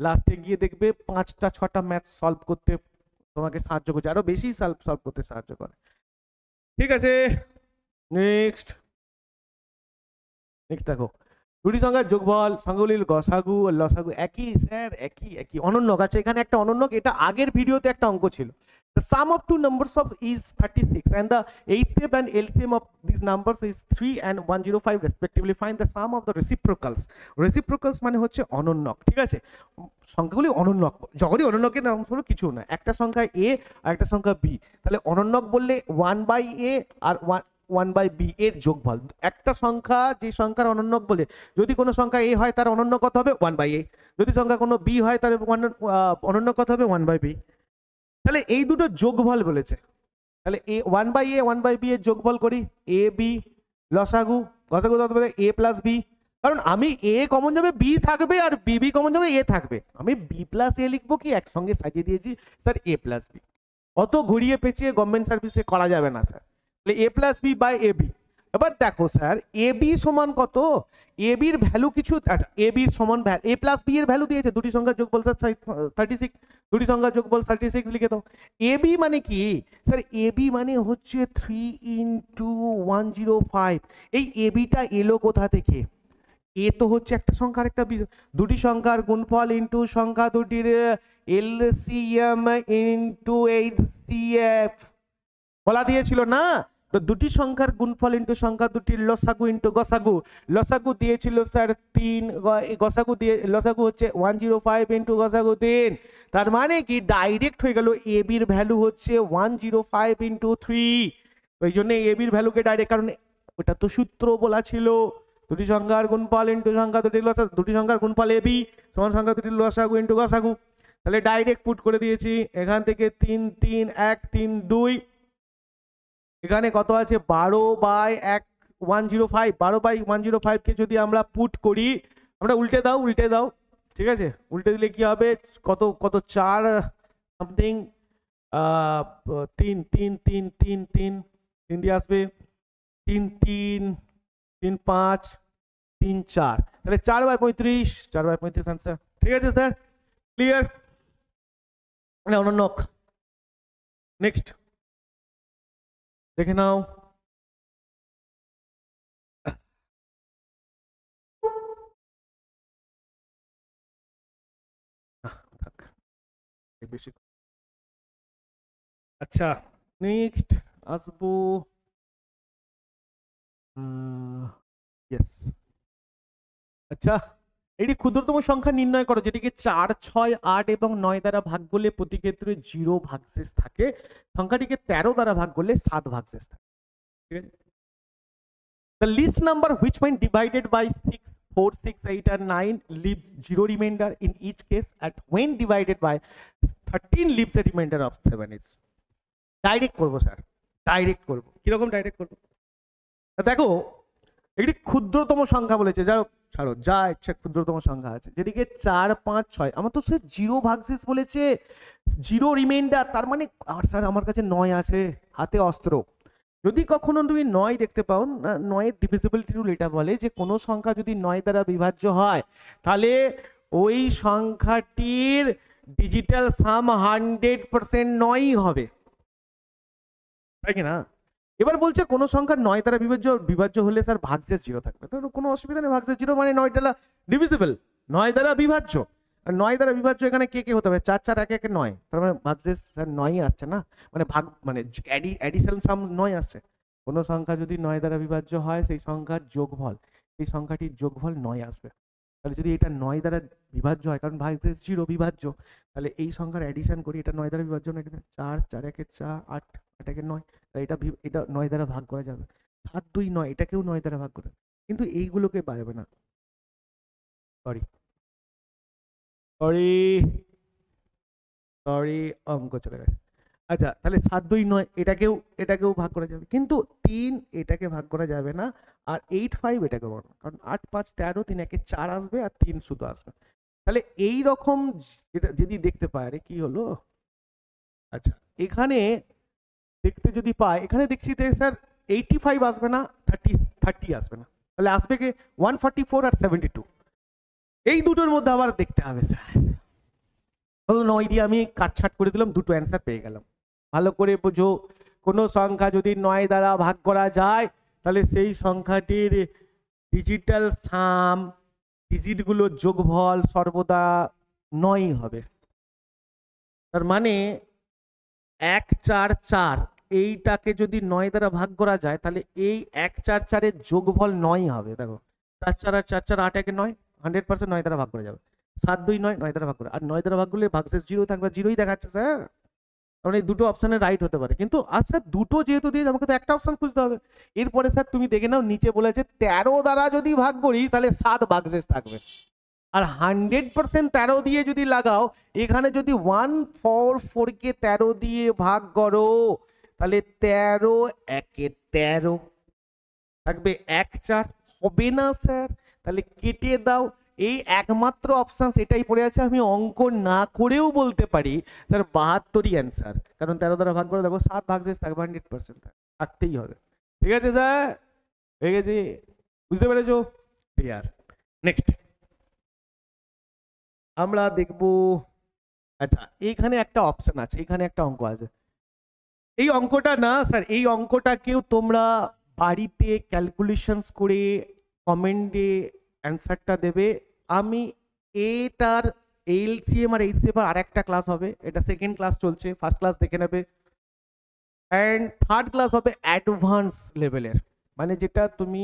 লাস্টে গিয়ে দেখবে 5টা 6টা ম্যাথ সলভ করতে তোমাকে সাহায্য করছে, আরো বেশি সলভ করতে সাহায্য করে। ঠিক আছে, নেক্সট নেক্সট দেখো, দুটি সংখ্যার যোগফল, সংখ্যাগুলির গসাগু আর লসাগু একই স্যার, একই একই। অনন্যক আছে এখানে একটা অনন্যক, এটা আগের ভিডিওতে একটা অঙ্ক ছিল। The sum of two numbers of is 36 and the HCF and LCM of these numbers is 3 and 105 respectively. Find the sum of the reciprocals. Reciprocals মানে হচ্ছে অনন্যক, ঠিক আছে? সংখ্যাগুলি অনন্যক, যখনই অনন্যকের নাম হলো কিছু না, একটা সংখ্যা a আর একটা সংখ্যা b, তাহলে অনন্যক বললে 1/a আর 1/b এর যোগফল। একটা সংখ্যা যে সংখ্যার অনন্যক বলে, যদি কোনো সংখ্যা a হয় তার অনন্য কত হবে 1/a, যদি সংখ্যা কোনো b হয় তার অনন্য কত হবে 1/b। তাহলে এই দুটো যোগফল বলেছে, তাহলে a 1/a 1/b এর যোগফল করি, a b লসাগু, গসাগু কত হবে a প্লাস b, কারণ আমি a কমন যাবে b থাকবে আর b কমন যাবে a থাকবে, আমি b প্লাস a লিখবো কি, একসঙ্গে সাজিয়ে দিয়েছি স্যার a প্লাস b। অত ঘুরিয়ে পেঁচিয়ে গভর্নমেন্ট সার্ভিসে করা যাবে না স্যার, তাহলে a plus b by a b। এবার দেখো স্যার এ বি সমান কত, এ বির ভ্যালু কিছু, আচ্ছা এ বির সমান এ প্লাস বি এর ভ্যালু দিয়েছে, দুটি সংখ্যার যোগফল স্যার 36, দুটি সংখ্যার যোগফল 36 লিখে দাও। এ বি মানে কি স্যার, এ বি মানে হচ্ছে 3 ইন্টু 105। এই এ বিটা এলো কোথা থেকে, এ তো হচ্ছে একটা সংখ্যা আর একটা দুটি সংখ্যার গুণফল ইন্টু সংখ্যা দুটির এলসিএম ইন্টু এইচসিএফ বলা দিয়েছিল না, তো দুটি সংখ্যার গুণফল ইন্টু সংখ্যা দুটির লসাগু ইন্টু গসাগু, লসাগু দিয়েছিল স্যার 3, গসাগু দিয়ে লসাগু হচ্ছে 105 ইন্টু গসাগু 3, তার মানে কি ডাইরেক্ট হয়ে গেল এ বির ভ্যালু হচ্ছে 105 ইন্টু 3, ওই জন্য এ বির ভ্যালুকে ডাইরেক্ট, কারণ ওটা তো সূত্র বলা ছিল দুটি সংখ্যার গুণফল ইন্টু সংখ্যা দুটির লসাগু, দুটি সংখ্যার গুণফল এ বি সমান সংখ্যা দুটির লসাগু ইন্টু গসাগু, তাহলে ডাইরেক্ট পুট করে দিয়েছি এখান থেকে 3 3 1 3 2, এখানে কত আছে 12/105, 12/105 কে যদি আমরা পুট করি, আমরা উল্টে দাও উল্টে দাও, ঠিক আছে, উল্টে দিলে কি হবে, কত কত 4 সামথিং 3 3 3 3 3 3 দিয়ে আসবে 3 3 3 5 3 4, তাহলে 4/35, 4/35 आंसर। ঠিক আছে স্যার, ক্লিয়ার? অনন্যক নেক্সট দেখে নাও। বেশি। আচ্ছা, নেক্সট আসবো, ইয়েস, আচ্ছা, এটি ক্ষুদ্রতম সংখ্যা নির্ণয় করো যেটিকে 4, 6, 8 এবং 9 দ্বারা ভাগ করলে প্রতি ক্ষেত্রে 0 ভাগশেষ থাকে, সংখ্যাটিকে 13 দ্বারা ভাগ করলে 7 ভাগশেষ থাকে। ঠিক আছে, the least number which when divided by 6, 4, 6, 8 and 9 leaves 0 remainder in each case, and when divided by 13 leaves a remainder of 7 is direct করবো স্যার, ডাইরেক্ট করবো। কিরকম ডাইরেক্ট করবো দেখো, একটি ক্ষুদ্রতম সংখ্যা বলেছে, যা ছাড়ো, যা ইচ্ছা ক্ষুদ্রতম সংখ্যা আছে যেটিকে 4, 5, 6, আমার তো সে 0 ভাগশেষ বলেছে, 0 রিমাইন্ডার, তার মানে আর স্যার আমার কাছে 9 আছে হাতে অস্ত্র। যদি কখনো তুমি 9 দেখতে পাও না, 9 এর ডিভিজিবিলিটি রুল এটা বলে যে কোনো সংখ্যা যদি 9 দ্বারা বিভাজ্য হয় তাহলে ওই সংখ্যাটির ডিজিটাল সাম 100% 9ই হবে, তাই কি না? এবার বলছে কোন সংখ্যা 9 দ্বারা বিভাজ্য হলে স্যার ভাগশেষ 0 থাকবে, তো কোনো অসুবিধা নেই, ভাগশেষ 0 মানে 9 দ্বারা ডিভিজিবল, 9 দ্বারা বিভাজ্য। আর 9 দ্বারা বিভাজ্য এখানে কে কে হতে হবে, 4, 4, 1, 1, 9, তার মানে ভাগশেষ স্যার 9ই আসছে না, মানে ভাগ মানে অ্যাডিশন সাম 9 আসছে। কোনো সংখ্যা যদি 9 দ্বারা বিভাজ্য হয় সেই সংখ্যার যোগফল, সেই সংখ্যাটির যোগফল 9 আসবে। তাহলে যদি এটা 9 দ্বারা বিভাজ্য হয়, কারণ ভাগশেষ 0 বিভাজ্য, তাহলে এই সংখ্যার অ্যাডিশন করি, এটা 9 দ্বারা বিভাজ্য না, 4, 4, 1, 4, 8, 8, 1, 9, তাই এটা 9 দ্বারা ভাগ করা যাবে, 7, 2, 9, এটাকেও 9 দ্বারা ভাগ করে, কিন্তু এইগুলোকে পাবে না, সরি সরি সরি, অঙ্ক চলে গেছে। আচ্ছা, তাহলে 7, 2, 9 এটাকেও ভাগ করা যাবে, কিন্তু 3 এটাকে ভাগ করা যাবে না, আর 8, 5 এটাকে ভাগ, কারণ 8, 5, 13, 3, 1, 4 আসবে আর 3 শুধু আসবে। তাহলে এই রকম যেটা যদি দেখতে পায়, আরে কি হলো, আচ্ছা এখানে দেখতে যদি পায়, এখানে দেখছি স্যার 85 আসবে না, 30 আসবে না, তাহলে আসবে কি 144 আর 72, এই দুটোর মধ্যে আবার দেখতে হবে স্যার। 9 দিয়ে আমি কাটছাট করে দিলাম, দুটো অ্যান্সার পেয়ে গেলাম। ভালো করে বোঝো, কোনো সংখ্যা যদি 9 দ্বারা ভাগ করা যায় তাহলে সেই সংখ্যাটির ডিজিটাল সাম, ডিজিটগুলোর যোগফল সর্বদা 9ই হবে। তার মানে 1, 4, 4 এইটাকে যদি 9 দ্বারা ভাগ করা যায় তাহলে এই 1, 4, 4 এর যোগফল 9ই হবে। দেখো 4, 4 আর 4, 4, 8, 1, 9, 100% 9 দ্বারা ভাগ করা যাবে। 7, 2, 9, 9 দ্বারা ভাগ করে, আর 9 দ্বারা ভাগ করলে ভাগশেষ 0 থাকবে, 0ই দেখাচ্ছে স্যার। কারণ এই দুটো অপশনে রাইট হতে পারে, কিন্তু আর স্যার দুটো যেহেতু দিয়ে আমাকে তো একটা অপশন খুঁজতে হবে। এরপরে স্যার তুমি দেখে নাও, নিচে বলেছে 13 দ্বারা যদি ভাগ করি তাহলে 7 ভাগশেষ থাকবে, আর 100% 13 দিয়ে যদি লাগাও, এখানে যদি 144 কে 13 দিয়ে ভাগ করো তাহলে 13, 1, 13 থাকবে, 1, 4 হবে না স্যার, তাহলে কেটে দাও। এই একমাত্র অপশন এটাই পড়ে আছে, আমি অঙ্ক না করেও বলতে পারি স্যার 72ই অ্যান্সার, কারণ 13 দ্বারা ভাগ করে দেখো 7 ভাগশেষ থাকবে, 100% থাকতেই হবে। ঠিক আছে স্যার, হয়ে গেছে, বুঝতে পেরেছো? ক্লিয়ার। নেক্সট আমরা দেখব, আচ্ছা এইখানে একটা অপশন আছে, এখানে একটা অঙ্ক আছে, এই অঙ্কটা না স্যার, এই অঙ্কটাকেও তোমরা বাড়িতে ক্যালকুলেশনস করে কমেন্টে অ্যান্সারটা দেবে। আমি এটার এলসিএম আর এইচসিএম আর একটা ক্লাস হবে, এটা সেকেন্ড ক্লাস চলছে, ফার্স্ট ক্লাস দেখে নেবে, অ্যান্ড থার্ড ক্লাস হবে অ্যাডভান্স লেভেলের, মানে যেটা তুমি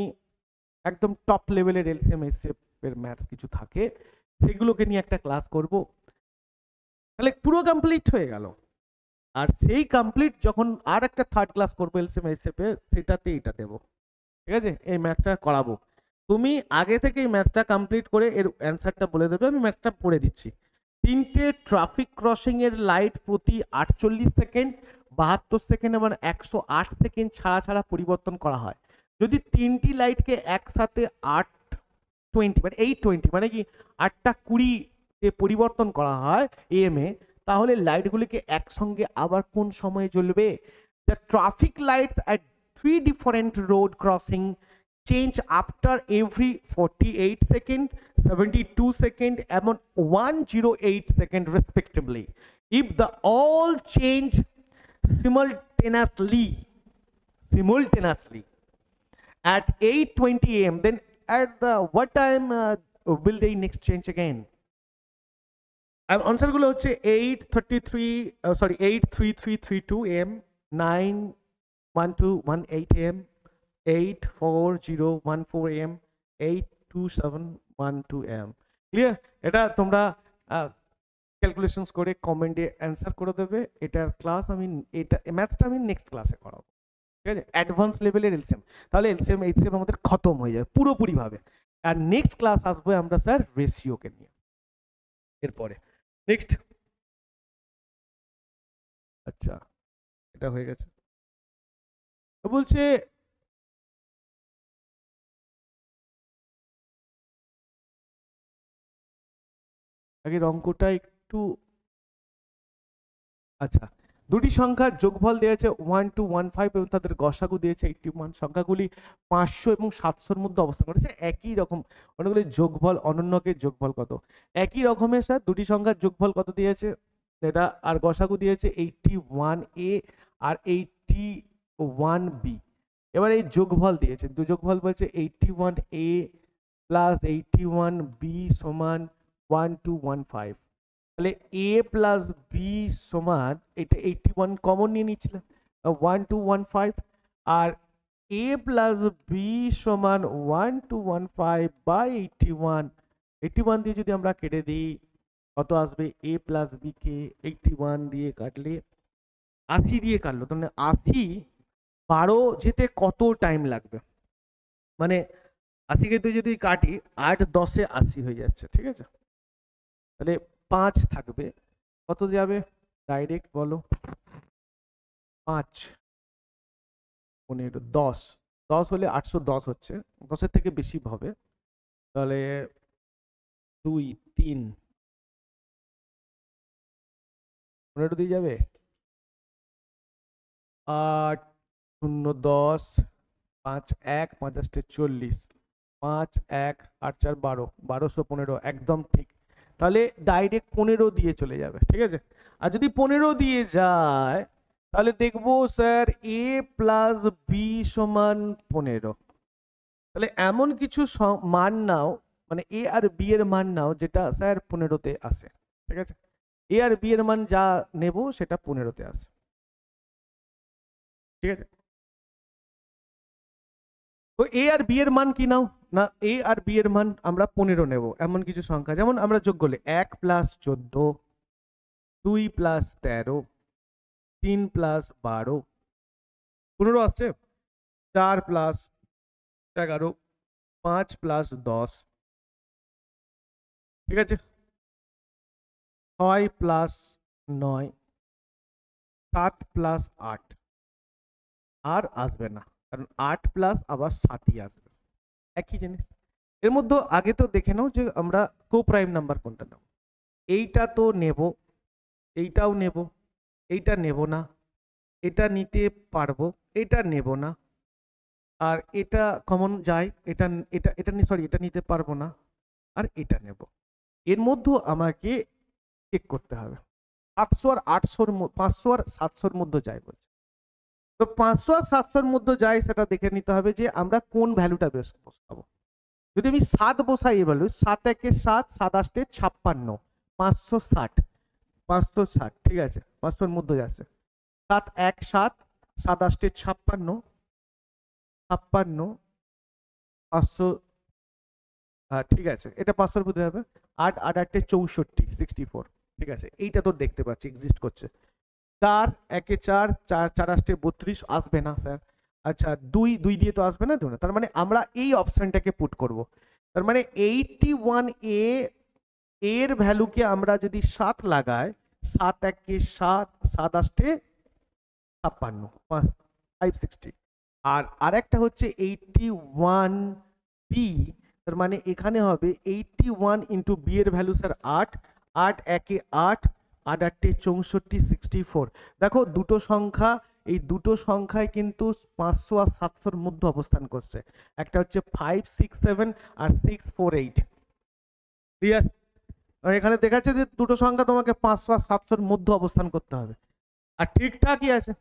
একদম টপ লেভেলের এলসিএম এইচসিএম এর ম্যাথস কিছু থাকে সেগুলোকে নিয়ে একটা ক্লাস করব, তাহলে পুরো কমপ্লিট হয়ে গেল। আর সেই কমপ্লিট যখন আর একটা থার্ড ক্লাস করবো এলসিএম এইচসিএম এর, সেটাতে এটা দেবো, ঠিক আছে, এই ম্যাথটা করাবো। তুমি আগে থেকে এই ম্যাথটা কমপ্লিট করে এর অ্যান্সারটা বলে দেবে, আমি ম্যাথটা পড়ে দিচ্ছি। 3টে ট্রাফিক ক্রসিং এর লাইট প্রতি 48 সেকেন্ড, 72 সেকেন্ড এবং 108 সেকেন্ড ছাড়া ছাড়া পরিবর্তন করা হয়। যদি 3টি লাইটকে একসাথে 820 মানে 820 মানে কি 8টা 20 পরিবর্তন করা হয় এম এ, তাহলে লাইটগুলিকে একসঙ্গে আবার কোন সময়ে জ্বলবে? The traffic lights at 3 different road crossing change after every 48 second, 72 second and 108 second respectively. If the all change simultaneously at 8:20 am, then at the what time will they next change again? আর আনসারগুলো হচ্ছে 8:33 am, 9:12:18 am, 8:40:14 am, 8:27:12 am। Clear? এটা তোমরা ক্যালকুলেশনস করে কমেন্টে অ্যান্সার করে দেবে। এটার ক্লাস আমি, এটা ম্যাথসটা আমি নেক্সট ক্লাসে করাবো, ঠিক আছে? অ্যাডভান্স লেভেলের এলসিএম, তাহলে এলসিএম এইচসিএম আমাদের খতম হয়ে যাবে পুরোপুরিভাবে। আর নেক্সট ক্লাস আসবে আমরা স্যার রেশিওকে নিয়ে এরপরে। নেক্সট, আচ্ছা এটা হয়ে গেছে। বলছে আগের অঙ্কটা একটু, আচ্ছা দুটি সংখ্যার যোগফল দেওয়া আছে 1215 এবং তাদের গসাগু দিয়েছে 81। সংখ্যাগুলি 500 এবং 700-র মধ্যে অবস্থান করেছে। একই রকম অনেকগুলি যোগফল, অনন্যকের যোগফল কত? একই রকমের স্যার দুটি সংখ্যার যোগফল কত দিয়েছে এটা, আর গসাগু দিয়েছে 81a আর 81b। এবার এই যোগফল দিয়েছে, দু যোগফল বলছে 81a প্লাস 81b সমান 1215। তাহলে a প্লাস বি সমান, এটা 81 কমন নিয়ে নিচ্ছিলাম, 1215, আর a প্লাস বি সমান 1215 বাই 81। 81 দিয়ে যদি আমরা কেটে দিই কত আসবে? a প্লাস বি কে 81 দিয়ে কাটলে 80 দিয়ে কাটলো, তাহলে 80 12 যেতে কত টাইম লাগবে? মানে 80 কে যদি কাটি 8 10-এ 80 হয়ে যাচ্ছে, ঠিক আছে? তাহলে 5 থাকবে, কত যাবে ডাইরেক্ট বলো? 5 15 10, 10 হলে 810 হচ্ছে, 10-এর থেকে বেশি হবে, তাহলে 2 3 15 দিয়ে যাবে, 8 0 10, 5 1 5 8 40, 5 1 8 4 12, 1215 একদম ঠিক। তাহলে ডাইরেক্ট 15 দিয়ে চলে যাবে, ঠিক আছে? আর যদি 15 দিয়ে যায় তাহলে দেখবো স্যার a প্লাস বি সমান 15। তাহলে এমন কিছু মান নাও, মানে a আর b এর মান নাও যেটা স্যার 15-তে আসে, ঠিক আছে? a আর b এর মান যা নেব সেটা 15-তে আসে, ঠিক আছে? তো a আর b এর মান কি নাও না, a আর b এর মান আমরা 15 নেব এমন কিছু সংখ্যা, যেমন আমরা যোগ করলে 1 প্লাস 14, 2 প্লাস 13, 3 প্লাস 12, 15 আসছে, 4 প্লাস 11, 5 প্লাস 10, ঠিক আছে? 6 প্লাস 9, 7 প্লাস 8, আর আসবে না, কারণ 8 প্লাস আবার 7ই আসবে, একই জিনিস। এর মধ্যে আগে তো দেখে নাও যে আমরা কো প্রাইম নাম্বার কোনটা নেব। এইটা তো নেব, এইটাও নেব, এইটা নেব না, এটা নিতে পারবো, এটা নেব না, আর এটা কমন যায়, এটা এটা এটা সরি এটা নিতে পারবো না, আর এটা নেব। এর মধ্যে আমাকে চেক করতে হবে 700 আর 800, 500 আর 700-র মধ্যে যায় বলছে। তো 500 আর 700-র মধ্যে যায় সেটা দেখে নিতে হবে যে আমরা কোন ভ্যালুটা বেশ বসাবো। যদি আমি 7 বসাই, এই ভ্যালু 7 একে 7, 7 8 56, 560, 560, ঠিক আছে? 500-র মধ্যে যাচ্ছে, 7 1 7, 7 8 56, 56, 500, ঠিক আছে, এটা 500-র মধ্যে যাবে। 8 8 8 64, 64, ঠিক আছে? এইটা তো দেখতে পাচ্ছি এক্সিস্ট করছে। 4 1 4, 4 4 8 32 আসবে না স্যার। আচ্ছা 2 2 দিয়ে তো আসবে না, তার মানে আমরা এই অপশনটাকে পুট করব। তার মানে 81a এর ভ্যালুকে আমরা যদি 7 লাগাই, 7 1 7, 7 8 56, 560, আর আরেকটা হচ্ছে 81b, তার মানে এখানে হবে 81 ইন্টু বি এর ভ্যালু স্যার 8, 8 1 8, 8 8 64, 64। দেখো দুটো সংখ্যা, এই দুটো সংখ্যায় কিন্তু 500 আর 700-র মধ্যে অবস্থান করছে। একটা হচ্ছে 567 আর 648, ক্লিয়ার? আর এখানে দেখাচ্ছে যে দুটো সংখ্যা তোমাকে 500 আর 700-র মধ্যে অবস্থান করতে হবে, আর ঠিকঠাকই আছে।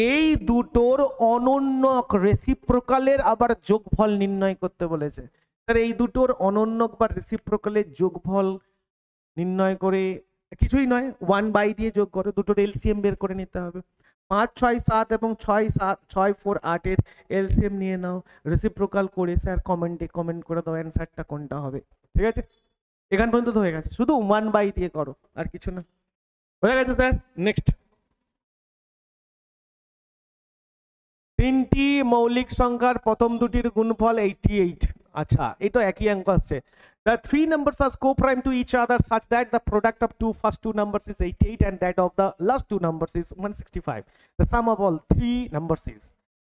এই দুটোর অনন্যক রেসিপ্রোকালের আবার যোগফল নির্ণয় করতে বলেছে। স্যার এই দুটোর অনন্যক বা রেসিপ্রোকালের যোগফল নির্ণয় করে কিছুই নয় 1 বাই দিয়ে যোগ করো, দুটোর এলসিএম বের করে নিতে হবে। 5 6 7 এবং 6 7 6 4 8 এর এলসিএম নিয়ে নাও, রেসিপ্রোকাল করে স্যার কমেন্ট করে দাও অ্যান্সারটা কোনটা হবে। ঠিক আছে, এখান পর্যন্ত তো হয়ে গেছে, শুধু 1 বাই দিয়ে করো আর কিছু না। হয়ে গেছে স্যার। নেক্সট, তিনটি মৌলিক সংখ্যার প্রথম দুটির গুণফল 88। আচ্ছা, এটা একই অঙ্ক আসছে। The three numbers are co-prime to each other such that the product of first two numbers is 88 and that of the last two numbers is 165. The sum of all three numbers is,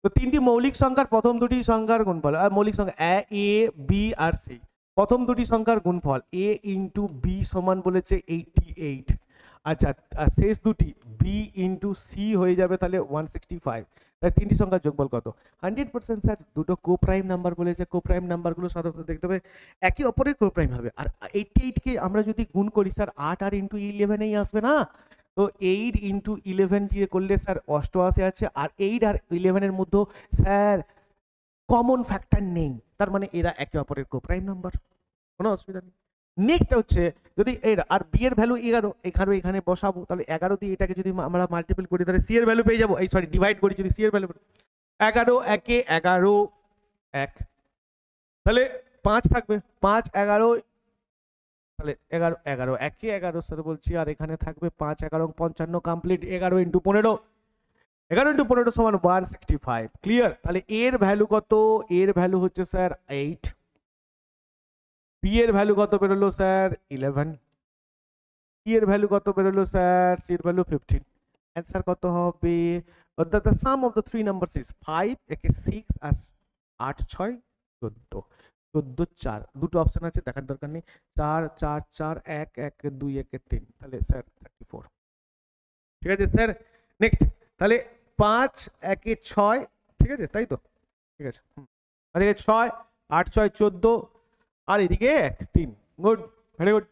তো তিনটি মৌলিক সংখ্যার প্রথম দুটি সংখ্যার গুণফল, আর মৌলিক সংখ্যা এ বি আর সি, প্রথম দুটি সংখ্যার গুণফল এ ইন্টু বি সমান বলেছে 88। আচ্ছা, আর শেষ দুটি বি ইন্টু সি হয়ে যাবে তাহলে 165। তাই তিনটি সংখ্যার যোগফল কত? 100% স্যার, দুটো কোপ্রাইম নাম্বার বলেছে, কোপ্রাইম নাম্বারগুলো সাধারণত দেখতে হবে একে অপরের কোপ্রাইম হবে। আর 88 কে আমরা যদি গুণ করি স্যার 8 আর ইন্টু 11 আসবে না, তো 8 ইন্টু 11 দিয়ে করলে স্যার 88 আছে, আর 8 আর 11 এর মধ্যে স্যার কমন ফ্যাক্টর নেই, তার মানে এরা একে অপরের কোপ্রাইম নাম্বার, কোনো অসুবিধা নেই। নেক্সট হচ্ছে যদি এর আর বি এর ভ্যালু 11, এখানে বসাবো, তাহলে 11 দিয়ে এটাকে যদি আমরা মাল্টিপল করি তাহলে সি এর ভ্যালু পেয়ে যাবো, এই সরি ডিভাইড করি যদি সি এর ভ্যালু 11 একে 11 1, তাহলে 5 থাকবে 5 11, তাহলে 11 11 একে 11 স্যার বলছি, আর এখানে থাকবে 5 11 55 কমপ্লিট, 11 ইন্টু 15, 11 ইন্টু 15 সমান 165। ক্লিয়ার? তাহলে এর ভ্যালু কত? এর ভ্যালু হচ্ছে স্যার 8, বি এর ভ্যালু কত বেরোলো স্যার 11, সি এর ভ্যালু কত বেরোলো স্যার, সি এর ভ্যালু 15। অ্যান্সার কত হবে? অর্থাৎ the some of the three numbers is 5 একে 6 আর 8 6 14, 14 4, দুটো অপশন আছে দেখার দরকার নেই, 4 4 4 1 1 2 1 3, তাহলে স্যার 34। ঠিক আছে স্যার। নেক্সট, তাহলে 5 একে 6, ঠিক আছে তাই তো? ঠিক আছে, আর এদিকে 6 8 6 14, আর এদিকে 1 3, গুড, ভেরি গুড।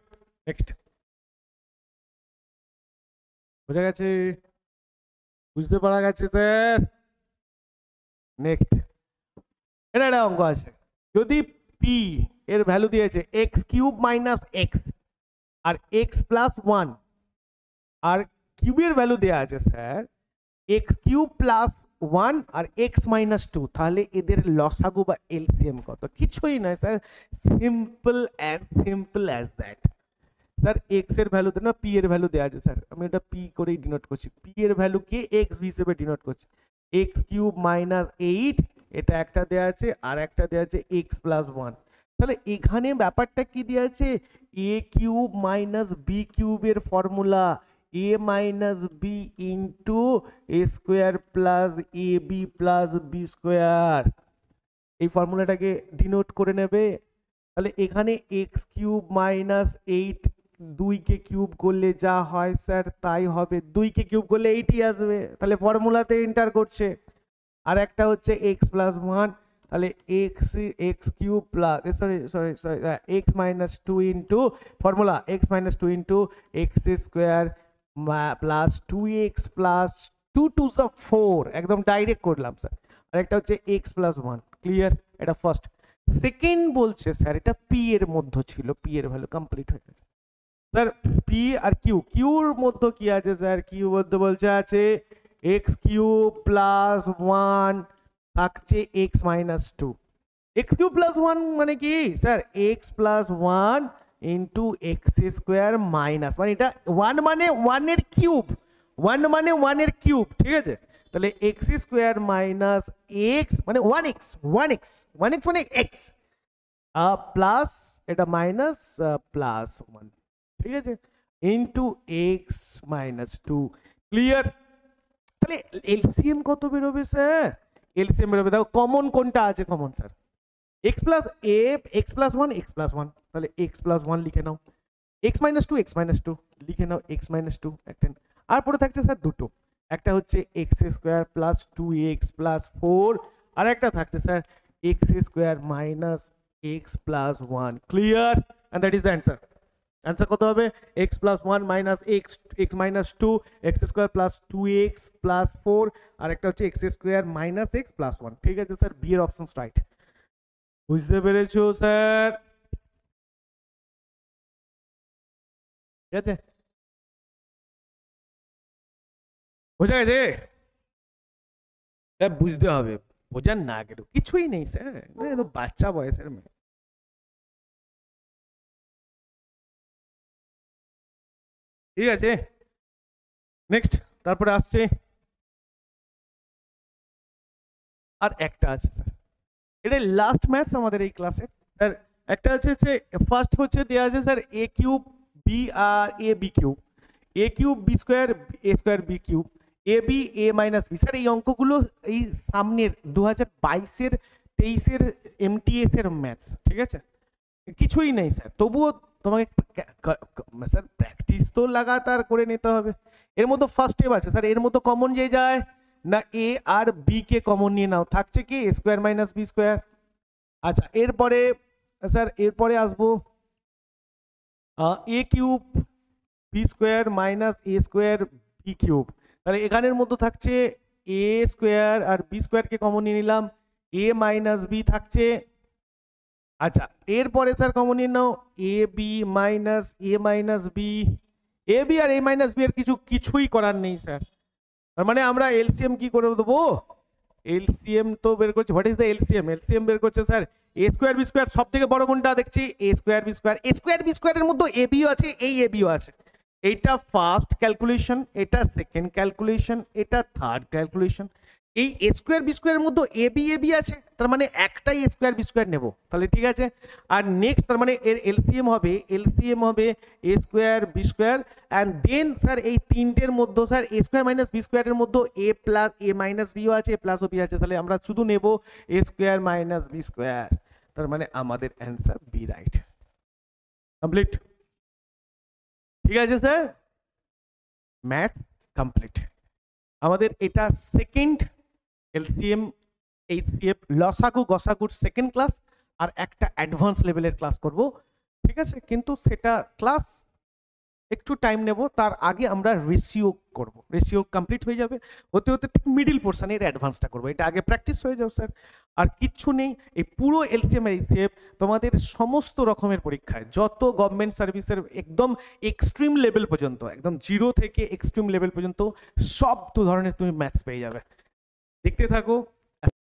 নেক্সট, বোঝা গেছে? বুঝতে পারা গেছে স্যার? নেক্সট, এটা একটা অঙ্ক আছে, যদি পি এর ভ্যালু দিয়েছে এক্স কিউব মাইনাস এক্স আর এক্স প্লাস 1, আর কিউবের ভ্যালু দেওয়া আছে স্যার এক্স কিউব প্লাস 1 আর এক্স মাইনাস 2, তাহলে এদের লসাগু বা এলসিএম কত? কিছুই নয় sir, simple as that. Sir x এর ভ্যালু না পি এর ভ্যালু দেওয়া আছে স্যার, আমি এটা পি করেই ডিনোট করছি, পি এর ভ্যালুকে এক্স হিসেবে ডিনোট করছি, এক্স কিউব মাইনাস 8, এটা একটা দেওয়া আছে, আর একটা দেওয়া আছে এক্স প্লাস 1। তাহলে এখানে ব্যাপারটা কি দেওয়া আছে? এ কিউব মাইনাস বি কিউবের formula A minus B into A square plus A B plus B square, এই ফর্মুলাটাকে ডিনোট করে নেবে। তাহলে এখানে x cube minus 8, 2 K cube করলে যা হয় স্যার তাই হবে, 2 কে কিউব করলে 80 আসবে, তাহলে ফর্মুলাতে এন্টার করছে। আর একটা হচ্ছে এক্স প্লাস 1, তাহলে x cube plus sorry x minus 2 into formula x minus 2 into x square plus 2x plus 2 2 4, একদম ডাইরেক্ট করলাম স্যার। আর একটা হচ্ছে এক্স প্লাস 1। ক্লিয়ার? এটা ফার্স্ট। সেকেন্ড বলছে স্যার এটা পি এর মধ্যে ছিল, পি এর ভ্যালু কমপ্লিট হয়ে গেছে স্যার। পি আর কিউ, কিউর মধ্যে কি আছে স্যার? কিউ মধ্যে বলছে আছে এক্স কিউব প্লাস 1 থাকছে x minus 2, x cube plus 1 মানে কি sir x plus 1 into x square minus, মানে এটা 1 মানে 1 এর কিউব, 1 মানে 1 এর কিউব, ঠিক আছে? তাহলে এক্স স্কোয়ার মাইনাস এক্স মানে 1x মানে এক্স প্লাস এটা মাইনাস প্লাস 1, ঠিক আছে, ইন্টু এক্স মাইনাস 2। ক্লিয়ার? তাহলে এলসিএম কত বেরোবে স্যার? এলসিএম বেরোবে, দেখো কমন কোনটা আছে, কমন স্যার এক্স প্লাস এ এক্স প্লাস 1, তাহলে এক্স প্লাস 1 লিখে নাও, এক্স মাইনাস 2 লিখে নাও, এক্স মাইনাস 2 একটা, আর পরে থাকছে স্যার দুটো, একটা হচ্ছে x square plus 2x plus 4, আর একটা থাকছে sir x square minus x plus 1। Clear? And that is the answer. Answer কত হবে? X plus 1 minus x minus 2, x square plus 2x plus 4, আর একটা হচ্ছে x square minus x plus 1। ঠিক আছে স্যার, বি এর অপশন রাইট। বুঝতে পেরেছো স্যার? ঠিক আছে, বোঝা গেছে? বুঝতে হবে, বোঝার না কেন কিছুই নেই স্যার, বাচ্চা বয়সের মেয়ে। ঠিক আছে, নেক্সট, তারপরে আসছে আর একটা আছে স্যার, এটা লাস্ট ম্যাথস আমাদের এই ক্লাসে স্যার। একটা হচ্ছে ফার্স্ট হচ্ছে দেওয়া আছে sir A cube B R A B cube, A cube B square A square B cube, A B A minus B. Sir এই অঙ্কগুলো এই সামনের 2022-এর 23-এর এমটিএস এর ম্যাথস, ঠিক আছে, কিছুই নেই স্যার, তবুও তোমাকে স্যার প্র্যাকটিস তো লাগাতার করে নিতে হবে। এর মধ্যে ফার্স্ট স্টেপ আছে স্যার, এর মধ্যে কমন যে যায় না, এ আর বি কে কমন নিয়ে নাও, থাকছে কি এ স্কোয়ার মাইনাস বি স্কোয়ার। আচ্ছা এরপরে স্যার, এরপরে আসবো এ কিউব বি স্কোয়ার মাইনাস এ স্কোয়ার বি কিউব, তাহলে এখানের মধ্যে থাকছে এ স্কোয়ার আর বি স্কোয়ারকে কমন নিয়ে নিলাম, এ মাইনাস বি থাকছে। আচ্ছা এরপরে স্যার কমন নিয়ে নাও A B minus A minus B, A B R A minus B এর কিছুই করার নেই স্যার, তার মানে আমরা এলসিএম কি করে দেবো, এলসিএম তো বের করছে, what is the LCM, LCM বের করছে sir A square B square, সব থেকে বড় কোনটা দেখছি এ স্কোয়ার বি স্কোয়ার, এ স্কোয়ার বি স্কোয়ারের মধ্যে এ বিও আছে, এই এ বিও আছে, এইটা ফার্স্ট ক্যালকুলেশন, এটা সেকেন্ড ক্যালকুলেশন, এটা থার্ড ক্যালকুলেশন, এই এ স্কোয়ার বি স্কোয়ারের মধ্যে এ বি আছে, তার মানে একটাই এ স্কোয়ার বি স্কোয়ার নেব, তাহলে ঠিক আছে। আর নেক্সট তার মানে এর এলসিএম হবে A square B square, and then sir এই তিনটের মধ্যে sir A square minus B স্কোয়ারের মধ্যে এ প্লাস এ মাইনাস বিও আছে, এ প্লাসও বি আছে, তাহলে আমরা শুধু নেব A square minus B square, তার মানে আমাদের অ্যান্সার বি রাইট, কমপ্লিট। ঠিক আছে স্যার, ম্যাথ কমপ্লিট। আমাদের এটা সেকেন্ড এলসিএম এইচসিএফ লসাগু গসাগুর সেকেন্ড ক্লাস, আর একটা অ্যাডভান্স লেভেলের ক্লাস করব, ঠিক আছে, কিন্তু সেটা ক্লাস একটু টাইম নেব, তার আগে আমরা রেশিও করব, রেশিও কমপ্লিট হয়ে যাবে, হতে হতে ঠিক মিডিল পোর্শনে এর অ্যাডভান্সটা করবো, এটা আগে প্র্যাকটিস হয়ে যাও স্যার। আর কিচ্ছু নেই, এই পুরো এলসিএম এইচসিএফ তোমাদের সমস্ত রকমের পরীক্ষায়, যত গভর্নমেন্ট সার্ভিসের একদম এক্সট্রিম লেভেল পর্যন্ত, একদম জিরো থেকে এক্সট্রিম লেভেল পর্যন্ত সব ধরনের তুমি ম্যাথস পেয়ে যাবে, দেখতে থাকো।